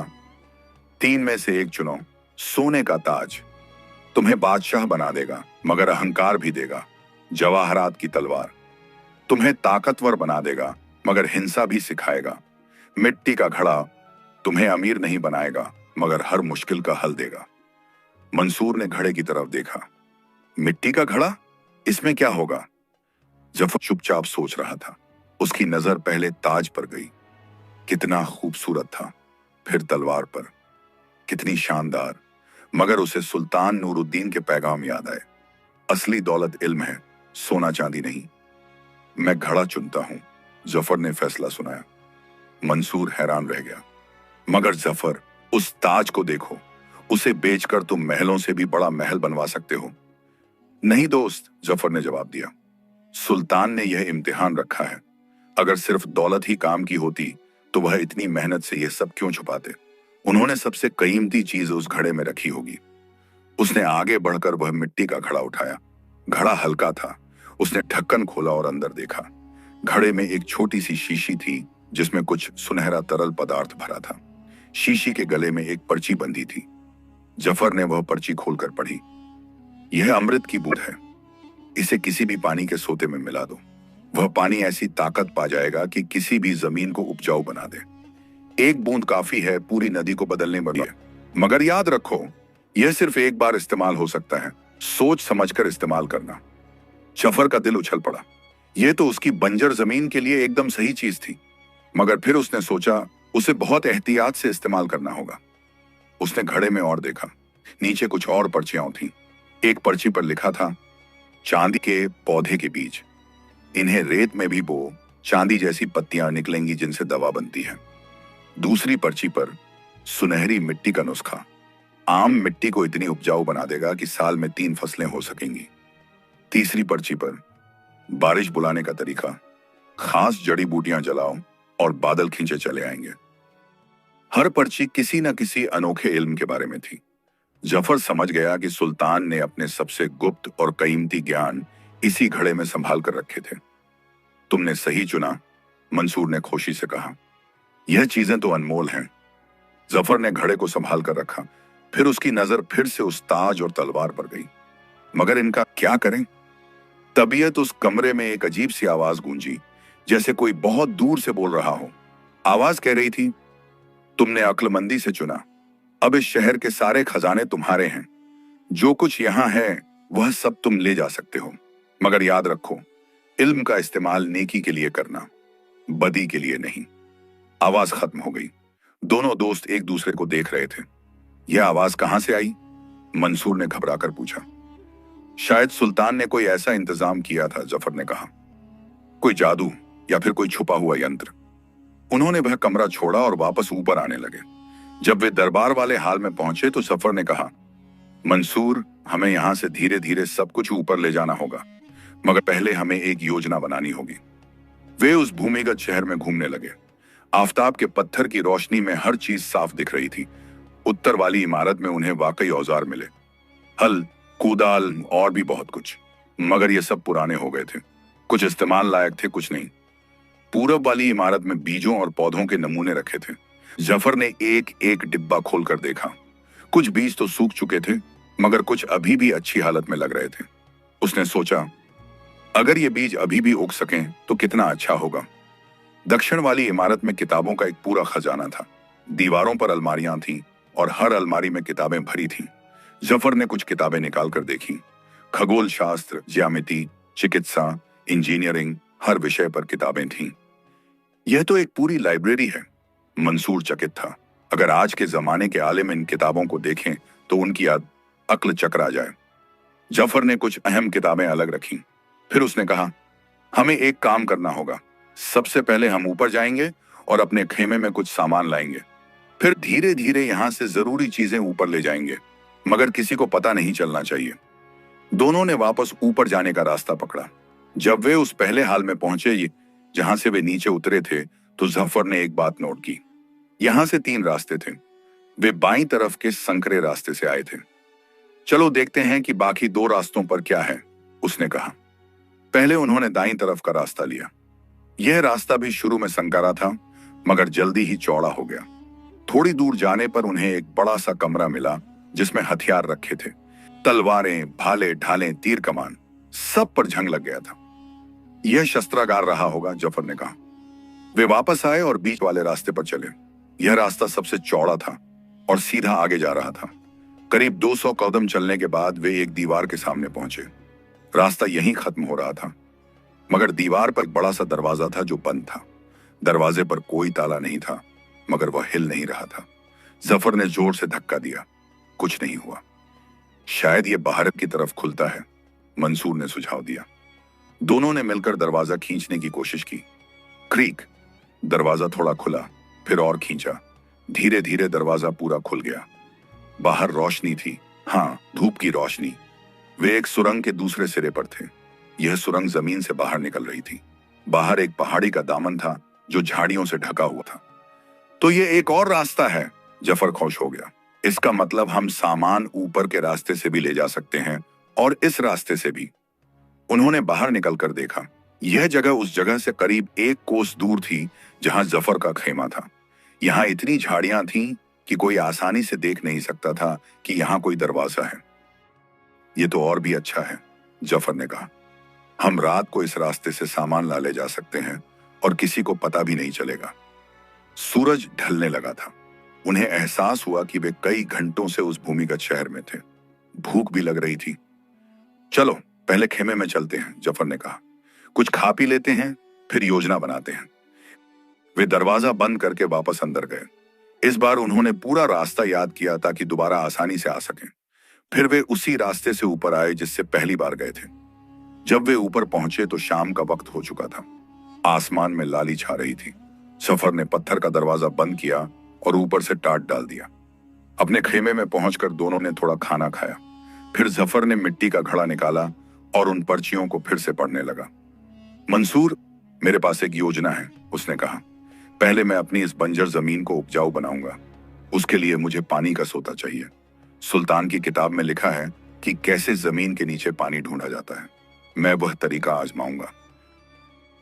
3 में से एक चुनो। सोने का ताज तुम्हें बादशाह बना देगा मगर अहंकार भी देगा। जवाहरात की तलवार तुम्हें ताकतवर बना देगा मगर हिंसा भी सिखाएगा। मिट्टी का घड़ा तुम्हें अमीर नहीं बनाएगा मगर हर मुश्किल का हल देगा। मंसूर ने घड़े की तरफ देखा। मिट्टी का घड़ा? इसमें क्या होगा? जफर चुपचाप सोच रहा था। उसकी नजर पहले ताज पर गई। कितना खूबसूरत था। फिर तलवार पर। कितनी शानदार। मगर उसे सुल्तान नूरुद्दीन के पैगाम याद आए। असली दौलत इल्म है, सोना चांदी नहीं। मैं घड़ा चुनता हूं, जफर ने फैसला सुनाया। मंसूर हैरान रह गया। मगर जफर, उस ताज को देखो। उसे बेचकर तुम महलों से भी बड़ा महल बनवा सकते हो। नहीं दोस्त, जफर ने जवाब दिया। सुल्तान ने यह इम्तिहान रखा है। अगर सिर्फ दौलत ही काम की होती तो वह इतनी मेहनत से यह सब क्यों छुपाते? उन्होंने सबसे कीमती चीज उस घड़े में रखी होगी। उसने आगे बढ़कर वह मिट्टी का घड़ा उठाया। घड़ा हल्का था। उसने ढक्कन खोला और अंदर देखा। घड़े में एक छोटी सी शीशी थी जिसमें कुछ सुनहरा तरल पदार्थ भरा था। शीशी के गले में एक पर्ची बंधी थी। जफर ने वह पर्ची खोलकर पढ़ी। यह अमृत की बूंद है। इसे किसी भी पानी के सोते में मिला दो। वह पानी ऐसी ताकत पा जाएगा कि किसी भी जमीन को उपजाऊ बना दे। एक बूंद काफी है पूरी नदी को बदलने में। मगर याद रखो, यह सिर्फ एक बार इस्तेमाल हो सकता है। सोच समझकर इस्तेमाल करना। जफर का दिल उछल पड़ा। यह तो उसकी बंजर जमीन के लिए एकदम सही चीज थी। मगर फिर उसने सोचा उसे बहुत एहतियात से इस्तेमाल करना होगा। उसने घड़े में और देखा। नीचे कुछ और पर्चियां थीं। एक पर्ची पर लिखा था, चांदी के पौधे के बीज। इन्हें रेत में भी बो, चांदी जैसी पत्तियां निकलेंगी जिनसे दवा बनती है। दूसरी पर्ची पर सुनहरी मिट्टी का नुस्खा। आम मिट्टी को इतनी उपजाऊ बना देगा कि साल में 3 फसलें हो सकेंगी। तीसरी पर्ची पर बारिश बुलाने का तरीका। खास जड़ी बूटियां जलाओ और बादल खींचे चले आएंगे। हर पर्ची किसी न किसी अनोखे इल्म के बारे में थी। जफर समझ गया कि सुल्तान ने अपने सबसे गुप्त और कीमती ज्ञान इसी घड़े में संभाल कर रखे थे। तुमने सही चुना, मंसूर ने खुशी से कहा। यह चीजें तो अनमोल हैं। जफर ने घड़े को संभाल कर रखा। फिर उसकी नजर फिर से उस ताज और तलवार पर गई। मगर इनका क्या करें? तबीयत उस कमरे में एक अजीब सी आवाज गूंजी, जैसे कोई बहुत दूर से बोल रहा हो। आवाज कह रही थी, तुमने अक्लमंदी से चुना। अब इस शहर के सारे खजाने तुम्हारे हैं। जो कुछ यहां है वह सब तुम ले जा सकते हो, मगर याद रखो, इल्म का इस्तेमाल नेकी के लिए करना, बदी के लिए नहीं। आवाज खत्म हो गई। दोनों दोस्त एक दूसरे को देख रहे थे। यह आवाज कहां से आई? मंसूर ने घबराकर पूछा। शायद सुल्तान ने कोई ऐसा इंतजाम किया था, जफर ने कहा। कोई जादू या फिर कोई छुपा हुआ यंत्र। उन्होंने वह कमरा छोड़ा और वापस ऊपर आने लगे। जब वे दरबार वाले हाल में पहुंचे तो जफर ने कहा, मंसूर, हमें यहां से धीरे धीरे सब कुछ ऊपर ले जाना होगा, मगर पहले हमें एक योजना बनानी होगी। वे उस भूमिगत शहर में घूमने लगे। आफताब के पत्थर की रोशनी में हर चीज साफ दिख रही थी। उत्तर वाली इमारत में उन्हें वाकई औजार मिले, हल, कुदाल और भी बहुत कुछ, मगर ये सब पुराने हो गए थे। कुछ इस्तेमाल लायक थे, कुछ नहीं। पूरब वाली इमारत में बीजों और पौधों के नमूने रखे थे। जफर ने एक एक डिब्बा खोलकर देखा। कुछ बीज तो सूख चुके थे, मगर कुछ अभी भी अच्छी हालत में लग रहे थे। उसने सोचा, अगर ये बीज अभी भी उग सकें तो कितना अच्छा होगा। दक्षिण वाली इमारत में किताबों का एक पूरा खजाना था। दीवारों पर अलमारियां थीं और हर अलमारी में किताबें भरी थीं। जफर ने कुछ किताबें निकाल कर देखी। खगोल शास्त्र, ज्यामिति, चिकित्सा, इंजीनियरिंग, हर विषय पर किताबें थीं। यह तो एक पूरी लाइब्रेरी है। मंसूर चकित था। अगर आज के जमाने के आलिम इन किताबों को देखें तो उनकी अक्ल चकरा जाए। जफर ने कुछ अहम किताबें अलग रखीं। फिर उसने कहा, हमें एक काम करना होगा। सबसे पहले हम ऊपर जाएंगे और अपने खेमे में कुछ सामान लाएंगे। फिर धीरे धीरे यहां से जरूरी चीजें ऊपर ले जाएंगे, मगर किसी को पता नहीं चलना चाहिए। दोनों ने वापस ऊपर जाने का रास्ता पकड़ा। जब वे उस पहले हाल में पहुंचे जहां से वे नीचे उतरे थे, तो जफर ने एक बात नोट की। यहां से 3 रास्ते थे। वे बाईं तरफ के संकरे रास्ते से आए थे। चलो देखते हैं कि बाकी 2 रास्तों पर क्या है, उसने कहा। पहले उन्होंने दाईं तरफ का रास्ता लिया। यह रास्ता भी शुरू में संकरा था, मगर जल्दी ही चौड़ा हो गया। थोड़ी दूर जाने पर उन्हें एक बड़ा सा कमरा मिला, जिसमें हथियार रखे थे। तलवारें, भाले, ढालें, तीर कमान, सब पर जंग लग गया था। यह शस्त्रागार रहा होगा, जफर ने कहा। वे वापस आए और बीच वाले रास्ते पर चले। यह रास्ता सबसे चौड़ा था और सीधा आगे जा रहा था। करीब 200 कदम चलने के बाद वे एक दीवार के सामने पहुंचे। रास्ता यहीं खत्म हो रहा था, मगर दीवार पर एक बड़ा सा दरवाजा था जो बंद था। दरवाजे पर कोई ताला नहीं था, मगर वह हिल नहीं रहा था। जफर ने जोर से धक्का दिया, कुछ नहीं हुआ। शायद यह बाहर की तरफ खुलता है, मंसूर ने सुझाव दिया। दोनों ने मिलकर दरवाजा खींचने की कोशिश की। क्रीक, दरवाजा थोड़ा खुला, फिर और खींचा। धीरे धीरे दरवाजा पूरा खुल गया। बाहर रोशनी थी, हाँ, धूप की रोशनी। वे एक सुरंग के दूसरे सिरे पर थे। यह सुरंग जमीन से बाहर निकल रही थी। बाहर एक पहाड़ी का दामन था जो झाड़ियों से ढका हुआ था। तो ये एक और रास्ता है, जफर खुश हो गया। इसका मतलब हम सामान ऊपर के रास्ते से भी ले जा सकते हैं और इस रास्ते से भी। उन्होंने बाहर निकलकर देखा। यह जगह उस जगह से करीब 1 कोस दूर थी जहां जफर का खेमा था। यहां इतनी झाड़ियां थीं कि कोई आसानी से देख नहीं सकता था कि यहां कोई दरवाजा है। यह तो और भी अच्छा है, जफर ने कहा। हम रात को इस रास्ते से सामान ला ले जा सकते हैं और किसी को पता भी नहीं चलेगा। सूरज ढलने लगा था। उन्हें एहसास हुआ कि वे कई घंटों से उस भूमिगत शहर में थे। भूख भी लग रही थी। चलो पहले खेमे में चलते हैं, जफर ने कहा। कुछ खा पी लेते हैं, फिर योजना बनाते हैं। वे दरवाजा बंद करके वापस अंदर गए। इस बार उन्होंने पूरा रास्ता याद किया ताकि दोबारा आसानी से आ सकें। फिर वे उसी रास्ते से ऊपर आए जिससे पहली बार गए थे। जब वे ऊपर पहुंचे तो शाम का वक्त हो चुका था। आसमान में लाली छा रही थी। जफर ने पत्थर का दरवाजा बंद किया और ऊपर से टाट डाल दिया। अपने खेमे में पहुंचकर दोनों ने थोड़ा खाना खाया। फिर जफर ने मिट्टी का घड़ा निकाला और उन पर्चियों को फिर से पढ़ने लगा। मंसूर, मेरे पास एक योजना है, उसने कहा। पहले मैं अपनी इस बंजर जमीन को उपजाऊ बनाऊंगा। उसके लिए मुझे पानी का सोता चाहिए। सुल्तान की किताब में लिखा है कि कैसे जमीन के नीचे पानी ढूंढा जाता है। मैं वह तरीका आजमाऊंगा।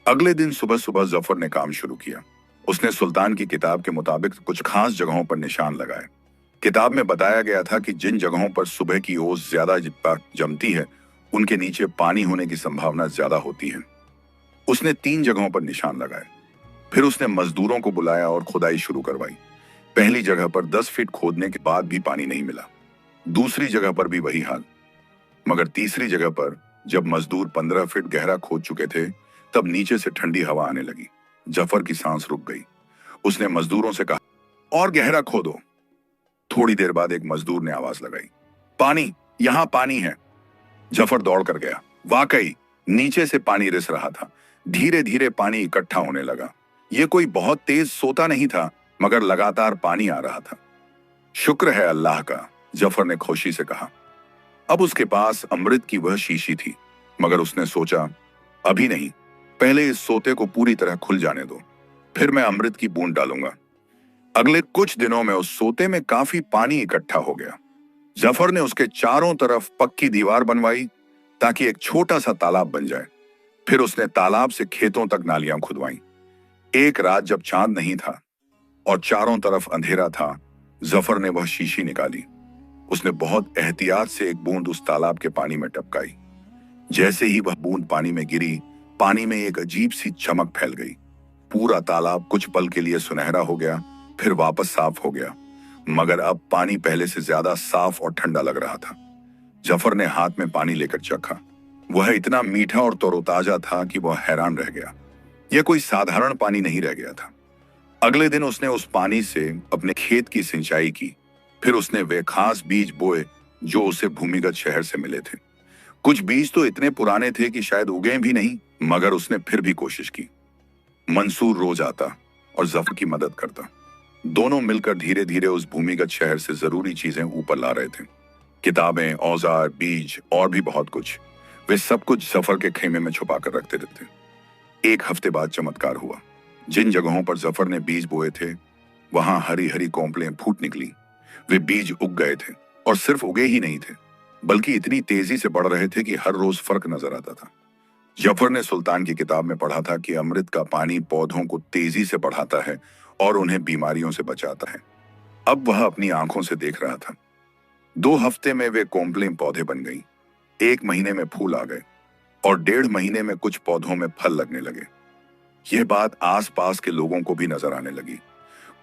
अगले दिन सुबह सुबह जफर ने काम शुरू किया। उसने सुल्तान की किताब के मुताबिक कुछ खास जगहों पर निशान लगाए। किताब में बताया गया था कि जिन जगहों पर सुबह की ओस ज्यादा जमती है, उनके नीचे पानी होने की संभावना ज्यादा होती है। उसने 3 जगहों पर निशान लगाए। फिर उसने मजदूरों को बुलाया और खुदाई शुरू करवाई। पहली जगह पर 10 फीट खोदने के बाद भी पानी नहीं मिला। दूसरी जगह पर भी वही हाल। मगर तीसरी जगह पर जब मजदूर 15 फीट गहरा खोद चुके थे, तब नीचे से ठंडी हवा आने लगी। जफर की सांस रुक गई। उसने मजदूरों से कहा, और गहरा खोदो। थोड़ी देर बाद एक मजदूर ने आवाज लगाई, पानी, यहां पानी है। जफर दौड़ कर गया। वाकई नीचे से पानी रिस रहा था। धीरे धीरे पानी इकट्ठा होने लगा। यह कोई बहुत तेज सोता नहीं था, मगर लगातार पानी आ रहा था। शुक्र है अल्लाह का, जफर ने खुशी से कहा। अब उसके पास अमृत की वह शीशी थी, मगर उसने सोचा, अभी नहीं, पहले इस सोते को पूरी तरह खुल जाने दो, फिर मैं अमृत की बूंद डालूंगा। अगले कुछ दिनों में उस सोते में काफी पानी इकट्ठा हो गया। जफर ने उसके चारों तरफ पक्की दीवार बनवाई ताकि एक छोटा सा तालाब बन जाए। फिर उसने तालाब से खेतों तक नालियां खुदवाई। एक रात जब चांद नहीं था और चारों तरफ अंधेरा था, जफर ने वह शीशी निकाली। उसने बहुत एहतियात से एक बूंद उस तालाब के पानी में टपकाई। जैसे ही वह बूंद पानी में गिरी, पानी में एक अजीब सी चमक फैल गई। पूरा तालाब कुछ पल के लिए सुनहरा हो गया, फिर वापस साफ हो गया, मगर अब पानी पहले से ज्यादा साफ और ठंडा लग रहा था। जफर ने हाथ में पानी लेकर चखा। वह इतना मीठा और तरोताजा था कि वह हैरान रह गया। यह कोई साधारण पानी नहीं रह गया था। अगले दिन उसने उस पानी से अपने खेत की सिंचाई की। फिर उसने वे खास बीज बोए जो उसे भूमिगत शहर से मिले थे। कुछ बीज तो इतने पुराने थे कि शायद उगे भी नहीं, मगर उसने फिर भी कोशिश की। मंसूर रोज आता और जफर की मदद करता। दोनों मिलकर धीरे धीरे उस भूमिगत शहर से जरूरी चीजें ऊपर ला रहे थे। किताबें, औजार, बीज और भी बहुत कुछ। वे सब कुछ जफर के खेमे में छुपा कर रखते रहते। एक हफ्ते बाद चमत्कार हुआ। जिन जगहों पर जफर ने बीज बोए थे, वहां हरी हरी कोंपलें फूट निकली। वे बीज उग गए थे, और सिर्फ उगे ही नहीं थे, बल्कि इतनी तेजी से बढ़ रहे थे कि हर रोज फर्क नजर आता था। जफर ने सुल्तान की किताब में पढ़ा था कि अमृत का पानी पौधों को तेजी से बढ़ाता है और उन्हें बीमारियों से बचाता है। अब वह अपनी आंखों से देख रहा था। 2 हफ्ते में वे कोंपलें पौधे बन गईं। 1 महीने में फूल आ गए और 1.5 महीने में कुछ पौधों में फल लगने लगे। यह बात आसपास के लोगों को भी नजर आने लगी।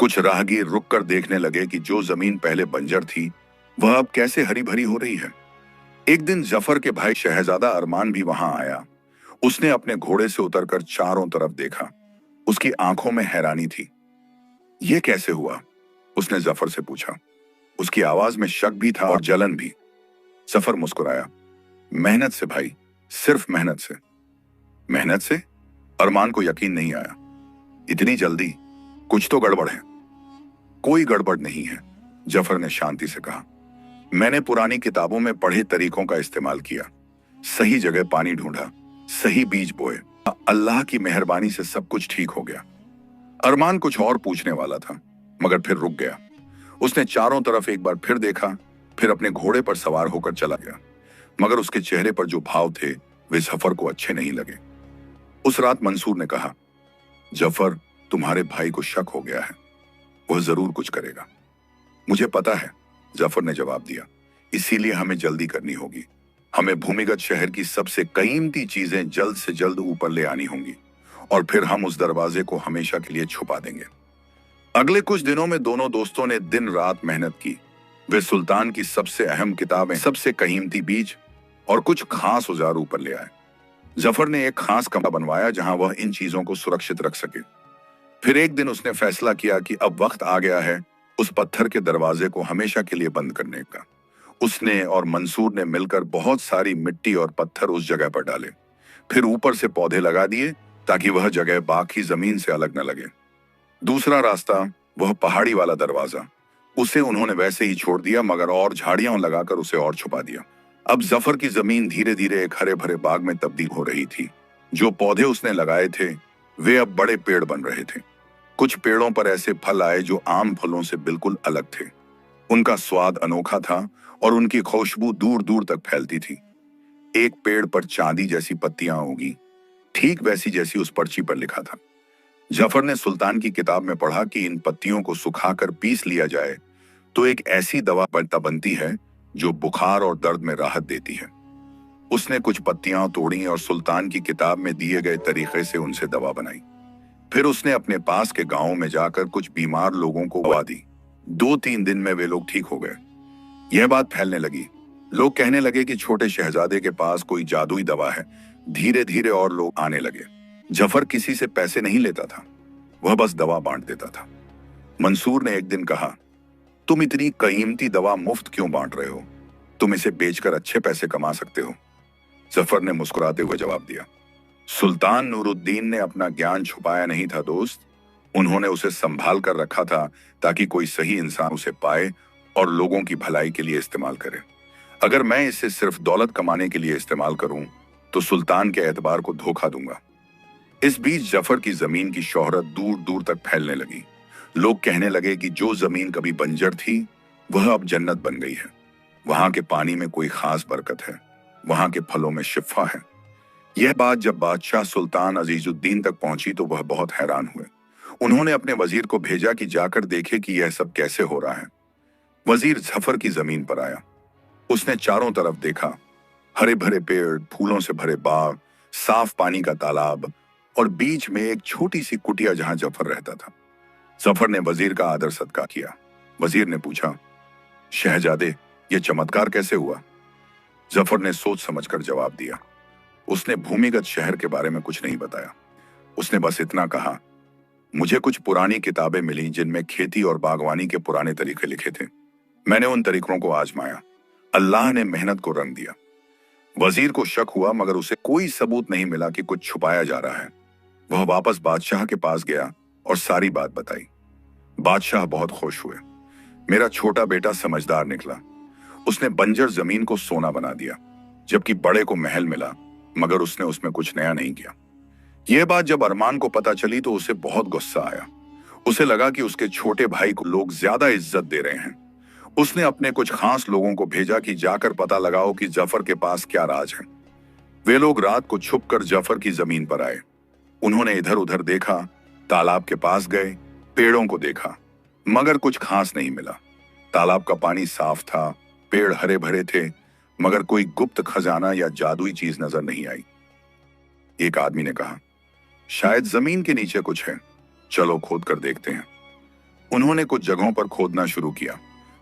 कुछ राहगीर रुक कर देखने लगे कि जो जमीन पहले बंजर थी, वह अब कैसे हरी भरी हो रही है। एक दिन जफर के भाई शहजादा अरमान भी वहां आया। उसने अपने घोड़े से उतरकर चारों तरफ देखा। उसकी आंखों में हैरानी थी। यह कैसे हुआ? उसने जफर से पूछा। उसकी आवाज में शक भी था और जलन भी। जफर मुस्कुराया। मेहनत से भाई, सिर्फ मेहनत से। मेहनत से? अरमान को यकीन नहीं आया। इतनी जल्दी? कुछ तो गड़बड़ है। कोई गड़बड़ नहीं है, जफर ने शांति से कहा। मैंने पुरानी किताबों में पढ़े तरीकों का इस्तेमाल किया। सही जगह पानी ढूंढा, सही बीज बोए। अल्लाह की मेहरबानी से सब कुछ ठीक हो गया। अरमान कुछ और पूछने वाला था, मगर फिर रुक गया। उसने चारों तरफ एक बार फिर देखा, फिर अपने घोड़े पर सवार होकर चला गया। मगर उसके चेहरे पर जो भाव थे, वे जफर को अच्छे नहीं लगे। उस रात मंसूर ने कहा, जफर, तुम्हारे भाई को शक हो गया है। वह जरूर कुछ करेगा। मुझे पता है, जफर ने जवाब दिया। इसीलिए हमें जल्दी करनी होगी। हमें भूमिगत शहर की सबसे कीमती चीजें जल्द से जल्द ऊपर ले आनी होंगी, और फिर हम उस दरवाजे को हमेशा के लिए छुपा देंगे। अगले कुछ दिनों में दोनों दोस्तों ने दिन रात मेहनत की। वे सुल्तान की सबसे अहम किताबें, सबसे कीमती बीज और कुछ खास औजार ऊपर ले आए। जफर ने एक खास कमरा बनवाया जहां वह इन चीजों को सुरक्षित रख सके। फिर एक दिन उसने फैसला किया कि अब वक्त आ गया है उस पत्थर के दरवाजे को हमेशा के लिए बंद करने का। उसने और मंसूर ने मिलकर बहुत सारी मिट्टी और पत्थर उस जगह पर डाले। फिर ऊपर से पौधे लगा दिए ताकि वह जगह बाकी जमीन से अलग न लगे। दूसरा रास्ता, वह पहाड़ी वाला दरवाजा, उसे उन्होंने वैसे ही छोड़ दिया, मगर और झाड़ियां लगाकर उसे और छुपा दिया। अब जफर की जमीन धीरे धीरे एक हरे भरे बाग में तब्दील हो रही थी। जो पौधे उसने लगाए थे, वे अब बड़े पेड़ बन रहे थे। कुछ पेड़ों पर ऐसे फल आए जो आम फलों से बिल्कुल अलग थे। उनका स्वाद अनोखा था और उनकी खुशबू दूर दूर तक फैलती थी। एक पेड़ पर चांदी जैसी पत्तियां उगी। ठीक वैसी जैसी उस पर्ची पर लिखा था। जफर ने सुल्तान की किताब में पढ़ा कि इन पत्तियों को सुखाकर पीस लिया जाए तो एक ऐसी दवा बनती है जो बुखार और दर्द में राहत देती है। उसने कुछ पत्तियां तोड़ी और सुल्तान की किताब में दिए गए तरीके से उनसे दवा बनाई। फिर उसने अपने पास के गांव में जाकर कुछ बीमार लोगों को दवा दी। 2-3 दिन में वे लोग ठीक हो गए। यह बात फैलने लगी। लोग कहने लगे कि छोटे शहजादे के पास कोई जादुई दवा है। धीरे धीरे और लोग आने लगे। जफर किसी से पैसे नहीं लेता था, वह बस दवा बांट देता था। मंसूर ने एक दिन कहा, तुम इतनी कीमती दवा मुफ्त क्यों बांट रहे हो? तुम इसे बेचकर अच्छे पैसे कमा सकते हो। जफर ने मुस्कुराते हुए जवाब दिया, सुल्तान नूरुद्दीन ने अपना ज्ञान छुपाया नहीं था दोस्त। उन्होंने उसे संभाल कर रखा था ताकि कोई सही इंसान उसे पाए और लोगों की भलाई के लिए इस्तेमाल करे। अगर मैं इसे सिर्फ दौलत कमाने के लिए इस्तेमाल करूं तो सुल्तान के एतबार को धोखा दूंगा। इस बीच जफर की जमीन की शोहरत दूर दूर तक फैलने लगी। लोग कहने लगे कि जो जमीन कभी बंजर थी वह अब जन्नत बन गई है। वहां के पानी में कोई खास बरकत है, वहां के फलों में शिफा है। यह बात जब बादशाह सुल्तान अजीजुद्दीन तक पहुंची तो वह बहुत हैरान हुए। उन्होंने अपने वजीर को भेजा कि जाकर देखे कि यह सब कैसे हो रहा है। वजीर जफर की जमीन पर आया। उसने चारों तरफ देखा, हरे भरे पेड़, फूलों से भरे बाग, साफ पानी का तालाब और बीच में एक छोटी सी कुटिया जहां जफर रहता था। जफर ने वजीर का आदर सत्कार किया। वजीर ने पूछा, शहजादे, यह चमत्कार कैसे हुआ? जफर ने सोच समझकर जवाब दिया। उसने भूमिगत शहर के बारे में कुछ नहीं बताया। उसने बस इतना कहा, मुझे कुछ पुरानी किताबें मिली जिनमें खेती और बागवानी के पुराने तरीके लिखे थे। मैंने उन तरीकों को आजमाया। अल्लाह ने मेहनत को रंग दिया। वजीर को शक हुआ मगर उसे कोई सबूत नहीं मिला कि कुछ छुपाया जा रहा है। वह वापस बादशाह के पास गया और सारी बात बताई। बादशाह बहुत खुश हुए। मेरा छोटा बेटा समझदार निकला। उसने बंजर जमीन को सोना बना दिया, जबकि बड़े को महल मिला मगर उसने उसमें कुछ नया नहीं किया। यह बात जब अरमान को पता चली तो उसे बहुत गुस्सा आया। उसे लगा कि उसके छोटे भाई को लोग ज्यादा इज्जत दे रहे हैं। उसने अपने कुछ खास लोगों को भेजा कि जाकर पता लगाओ कि जफर के पास क्या राज है। वे लोग रात को छुपकर जफर की जमीन पर आए। उन्होंने इधर उधर देखा, तालाब के पास गए, पेड़ों को देखा, मगर कुछ खास नहीं मिला। तालाब का पानी साफ था, पेड़ हरे भरे थे, मगर कोई गुप्त खजाना या जादुई चीज नजर नहीं आई। एक आदमी ने कहा, शायद जमीन के नीचे कुछ है, चलो खोद कर देखते हैं। उन्होंने कुछ जगहों पर खोदना शुरू किया,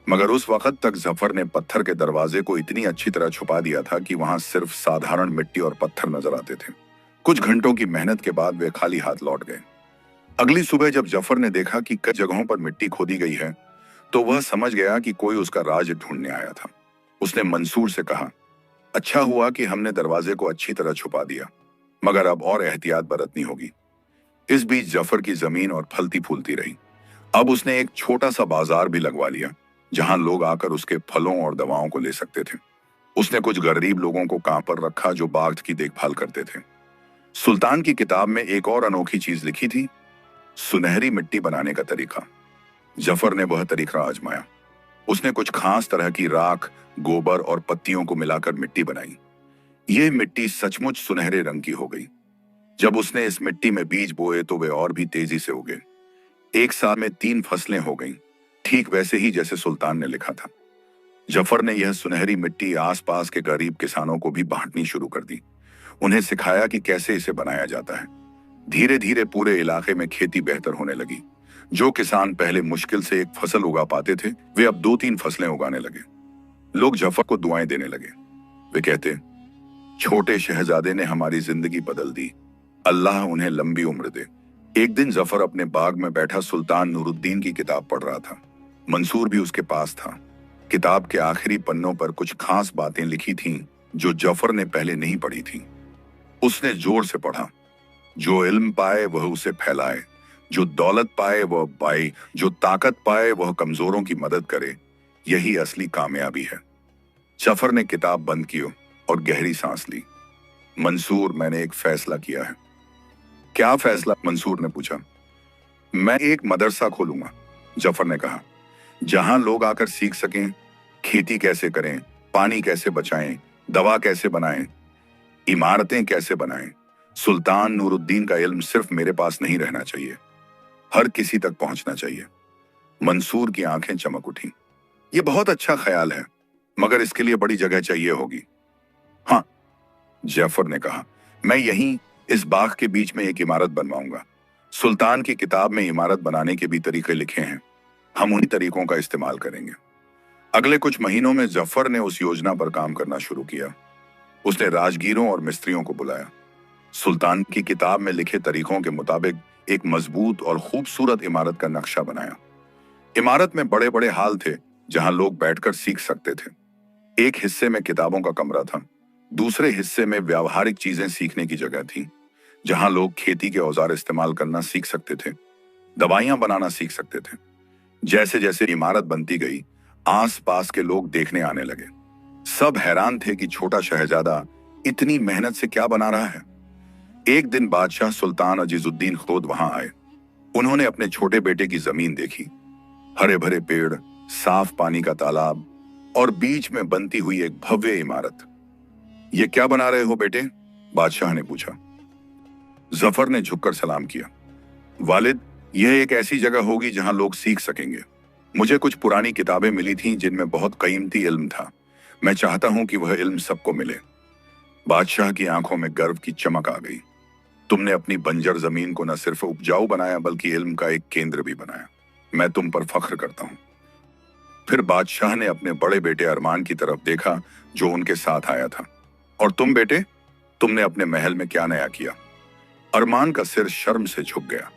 मगर उस वक्त तक जफर ने पत्थर के दरवाजे को इतनी अच्छी तरह छुपा दिया था कि वहां सिर्फ साधारण मिट्टी और पत्थर नजर आते थे। कुछ घंटों की मेहनत के बाद वे खाली हाथ लौट गए। अगली सुबह जब जफर ने देखा कि कई जगहों पर मिट्टी खोदी गई है तो वह समझ गया कि कोई उसका राज ढूंढने आया था। उसने मंसूर से कहा, अच्छा हुआ कि हमने दरवाजे को अच्छी तरह छुपा दिया, मगर अब और एहतियात बरतनी होगी। इस बीच जफर की जमीन और फलती फूलती रही। अब उसने एक छोटा सा बाजार भी लगवा लिया जहां लोग आकर उसके फलों और दवाओं को ले सकते थे। उसने कुछ गरीब लोगों को काम पर रखा जो बाग की देखभाल करते थे। सुल्तान की किताब में एक और अनोखी चीज लिखी थी, सुनहरी मिट्टी बनाने का तरीका। जफर ने वह तरीका आजमाया। उसने कुछ खास तरह की राख, गोबर और पत्तियों को मिलाकर मिट्टी बनाई। यह मिट्टी सचमुच सुनहरे रंग की हो गई। जब उसने इस मिट्टी में बीज बोए तो वे और भी तेजी से उगे। एक साल में 3 फसलें हो गईं, ठीक वैसे ही जैसे सुल्तान ने लिखा था। जफर ने यह सुनहरी मिट्टी आसपास के गरीब किसानों को भी बांटनी शुरू कर दी। उन्हें सिखाया कि कैसे इसे बनाया जाता है। धीरे धीरे पूरे इलाके में खेती बेहतर होने लगी। जो किसान पहले मुश्किल से एक फसल उगा पाते थे वे अब 2-3 फसलें उगाने लगे। लोग जफर को दुआएं देने लगे। वे कहते, छोटे शहजादे ने हमारी जिंदगी बदल दी, अल्लाह उन्हें लंबी उम्र दे। एक दिन जफर अपने बाग में बैठा सुल्तान नूरुद्दीन की किताब पढ़ रहा था। मंसूर भी उसके पास था। किताब के आखिरी पन्नों पर कुछ खास बातें लिखी थीं जो जफर ने पहले नहीं पढ़ी थीं। उसने जोर से पढ़ा, जो इल्म पाए वह उसे फैलाए, जो दौलत पाए वह पाए, जो ताकत पाए वह कमजोरों की मदद करे, यही असली कामयाबी है। जफर ने किताब बंद की और गहरी सांस ली। मंसूर, मैंने एक फैसला किया है। क्या फैसला? मंसूर ने पूछा। मैं एक मदरसा खोलूंगा, जफर ने कहा, जहां लोग आकर सीख सकें खेती कैसे करें, पानी कैसे बचाएं, दवा कैसे बनाएं, इमारतें कैसे बनाएं, सुल्तान नूरुद्दीन का इल्म सिर्फ मेरे पास नहीं रहना चाहिए, हर किसी तक पहुंचना चाहिए। मंसूर की आंखें चमक उठी। ये बहुत अच्छा ख्याल है, मगर इसके लिए बड़ी जगह चाहिए होगी। हाँ, जैफर ने कहा, मैं यहीं इस बाग के बीच में एक इमारत बनवाऊंगा। सुल्तान की किताब में इमारत बनाने के भी तरीके लिखे हैं, हम उन्हीं तरीकों का इस्तेमाल करेंगे। अगले कुछ महीनों में जफर ने उस योजना पर काम करना शुरू किया। उसने राजगीरों और मिस्त्रियों को बुलाया। सुल्तान की किताब में लिखे तरीकों के मुताबिक एक मजबूत और खूबसूरत इमारत का नक्शा बनाया। इमारत में बड़े बड़े हाल थे जहां लोग बैठकर सीख सकते थे। एक हिस्से में किताबों का कमरा था, दूसरे हिस्से में व्यावहारिक चीजें सीखने की जगह थी, जहां लोग खेती के औजार इस्तेमाल करना सीख सकते थे, दवाइयां बनाना सीख सकते थे। जैसे जैसे इमारत बनती गई, आस पास के लोग देखने आने लगे। सब हैरान थे कि छोटा शहजादा इतनी मेहनत से क्या बना रहा है। एक दिन बादशाह सुल्तान अजीजुद्दीन खुद वहां आए। उन्होंने अपने छोटे बेटे की जमीन देखी, हरे भरे पेड़, साफ पानी का तालाब और बीच में बनती हुई एक भव्य इमारत। ये क्या बना रहे हो बेटे? बादशाह ने पूछा। जफर ने झुककर सलाम किया। वालिद, यह एक ऐसी जगह होगी जहां लोग सीख सकेंगे। मुझे कुछ पुरानी किताबें मिली थीं जिनमें बहुत कीमती इल्म था। मैं चाहता हूं कि वह इल्म सबको मिले। बादशाह की आंखों में गर्व की चमक आ गई। तुमने अपनी बंजर जमीन को न सिर्फ उपजाऊ बनाया बल्कि इल्म का एक केंद्र भी बनाया। मैं तुम पर फख्र करता हूं। फिर बादशाह ने अपने बड़े बेटे अरमान की तरफ देखा जो उनके साथ आया था। और तुम बेटे, तुमने अपने महल में क्या नया किया? अरमान का सिर शर्म से झुक गया।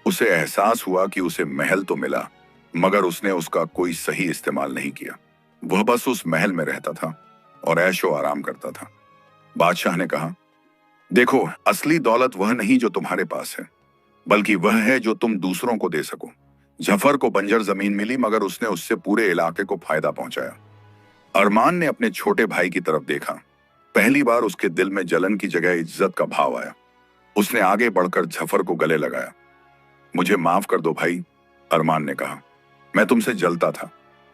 उसे एहसास हुआ कि उसे महल तो मिला, मगर उसने उसका कोई सही इस्तेमाल नहीं किया। वह बस उस महल में रहता था और ऐशो आराम करता था। बादशाह ने कहा, देखो, असली दौलत वह नहीं जो तुम्हारे पास है, बल्कि वह है जो तुम दूसरों को दे सको। जफर को बंजर जमीन मिली, मगर उसने उससे पूरे इलाके को फायदा पहुंचाया। अरमान ने अपने छोटे भाई की तरफ देखा। पहली बार उसके दिल में जलन की जगह इज्जत का भाव आया। उसने आगे बढ़कर जफर को गले लगाया। मुझे माफ कर दो भाई, अरमान ने कहा। मैं तुमसे जलता था,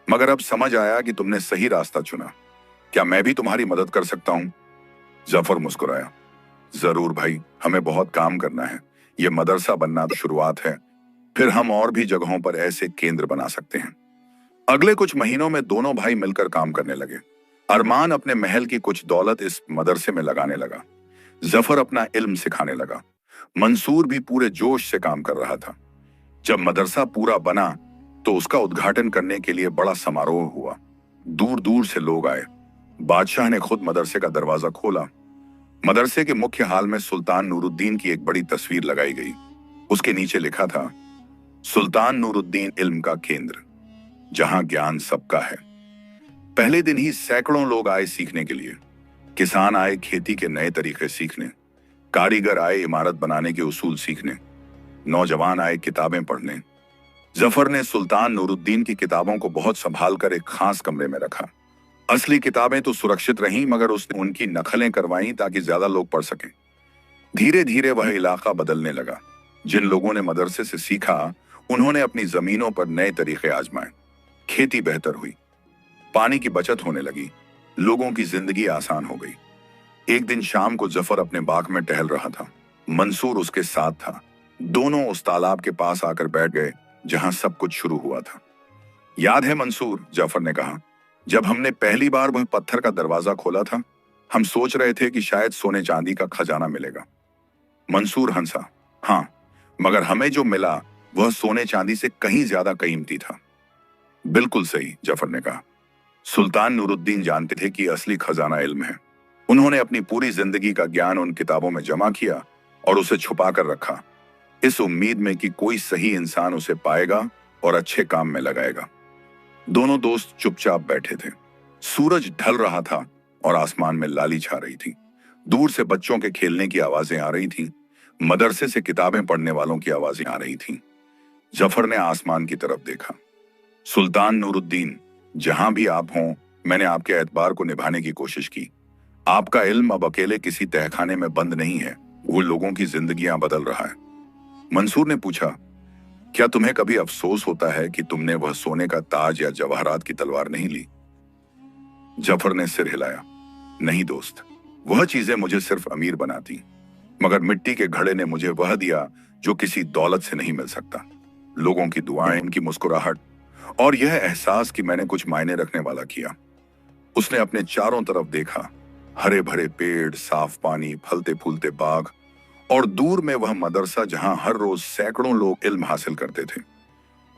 मगर अब समझ आया कि तुमने सही रास्ता चुना। क्या मैं भी तुम्हारी मदद कर सकता हूं? जफर मुस्कुराया। जरूर भाई, हमें बहुत काम करना है। यह मदरसा बनना तो शुरुआत है, फिर हम और भी जगहों पर ऐसे केंद्र बना सकते हैं। अगले कुछ महीनों में दोनों भाई मिलकर काम करने लगे। अरमान अपने महल की कुछ दौलत इस मदरसे में लगाने लगा। जफर अपना इल्म सिखाने लगा। मंसूर भी पूरे जोश से काम कर रहा था। जब मदरसा पूरा बना तो उसका उद्घाटन करने के लिए बड़ा समारोह हुआ। दूर दूर से लोग आए। बादशाह ने खुद मदरसे का दरवाजा खोला। मदरसे के मुख्य हाल में सुल्तान नूरुद्दीन की एक बड़ी तस्वीर लगाई गई। उसके नीचे लिखा था, सुल्तान नूरुद्दीन इल्म का केंद्र, जहां ज्ञान सबका है। पहले दिन ही सैकड़ों लोग आए सीखने के लिए। किसान आए खेती के नए तरीके सीखने, कारीगर आए इमारत बनाने के उसूल सीखने, नौजवान आए किताबें पढ़ने। जफर ने सुल्तान नूरुद्दीन की किताबों को बहुत संभाल कर एक खास कमरे में रखा। असली किताबें तो सुरक्षित रहीं, मगर उसने उनकी नकलें करवाई ताकि ज्यादा लोग पढ़ सकें। धीरे धीरे वह इलाका बदलने लगा। जिन लोगों ने मदरसे से सीखा, उन्होंने अपनी जमीनों पर नए तरीके आजमाए। खेती बेहतर हुई, पानी की बचत होने लगी, लोगों की जिंदगी आसान हो गई। एक दिन शाम को जफर अपने बाग में टहल रहा था। मंसूर उसके साथ था। दोनों उस तालाब के पास आकर बैठ गए जहां सब कुछ शुरू हुआ था। याद है मंसूर, जफर ने कहा, जब हमने पहली बार वह पत्थर का दरवाजा खोला था, हम सोच रहे थे कि शायद सोने चांदी का खजाना मिलेगा। मंसूर हंसा। हाँ, मगर हमें जो मिला वह सोने चांदी से कहीं ज्यादा कीमती था। बिल्कुल सही, जफर ने कहा। सुल्तान नूरुद्दीन जानते थे कि असली खजाना इल्म है। उन्होंने अपनी पूरी जिंदगी का ज्ञान उन किताबों में जमा किया और उसे छुपा कर रखा, इस उम्मीद में कि कोई सही इंसान उसे पाएगा और अच्छे काम में लगाएगा। दोनों दोस्त चुपचाप बैठे थे। सूरज ढल रहा था और आसमान में लाली छा रही थी। दूर से बच्चों के खेलने की आवाजें आ रही थीं। मदरसे से किताबें पढ़ने वालों की आवाजें आ रही थीं। जफर ने आसमान की तरफ देखा। सुल्तान नूरुद्दीन, जहां भी आप हों, मैंने आपके एतबार को निभाने की कोशिश की। आपका इल्म अब अकेले किसी तहखाने में बंद नहीं है, वो लोगों की जिंदगियां बदल रहा है। मंसूर ने पूछा, क्या तुम्हें कभी अफसोस होता है कि तुमने वह सोने का ताज या जवाहरात की तलवार नहीं ली? जफर ने सिर हिलाया। नहीं दोस्त, वह चीजें मुझे सिर्फ अमीर बनाती, मगर मिट्टी के घड़े ने मुझे वह दिया जो किसी दौलत से नहीं मिल सकता। लोगों की दुआएं, उनकी मुस्कुराहट और यह एहसास कि मैंने कुछ मायने रखने वाला किया। उसने अपने चारों तरफ देखा, हरे भरे पेड़, साफ पानी, फलते फूलते बाग और दूर में वह मदरसा जहां हर रोज सैकड़ों लोग इल्म हासिल करते थे।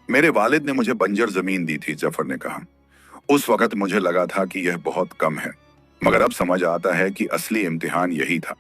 मेरे वालिद ने मुझे बंजर जमीन दी थी, जफर ने कहा। उस वक्त मुझे लगा था कि यह बहुत कम है, मगर अब समझ आता है कि असली इम्तिहान यही था।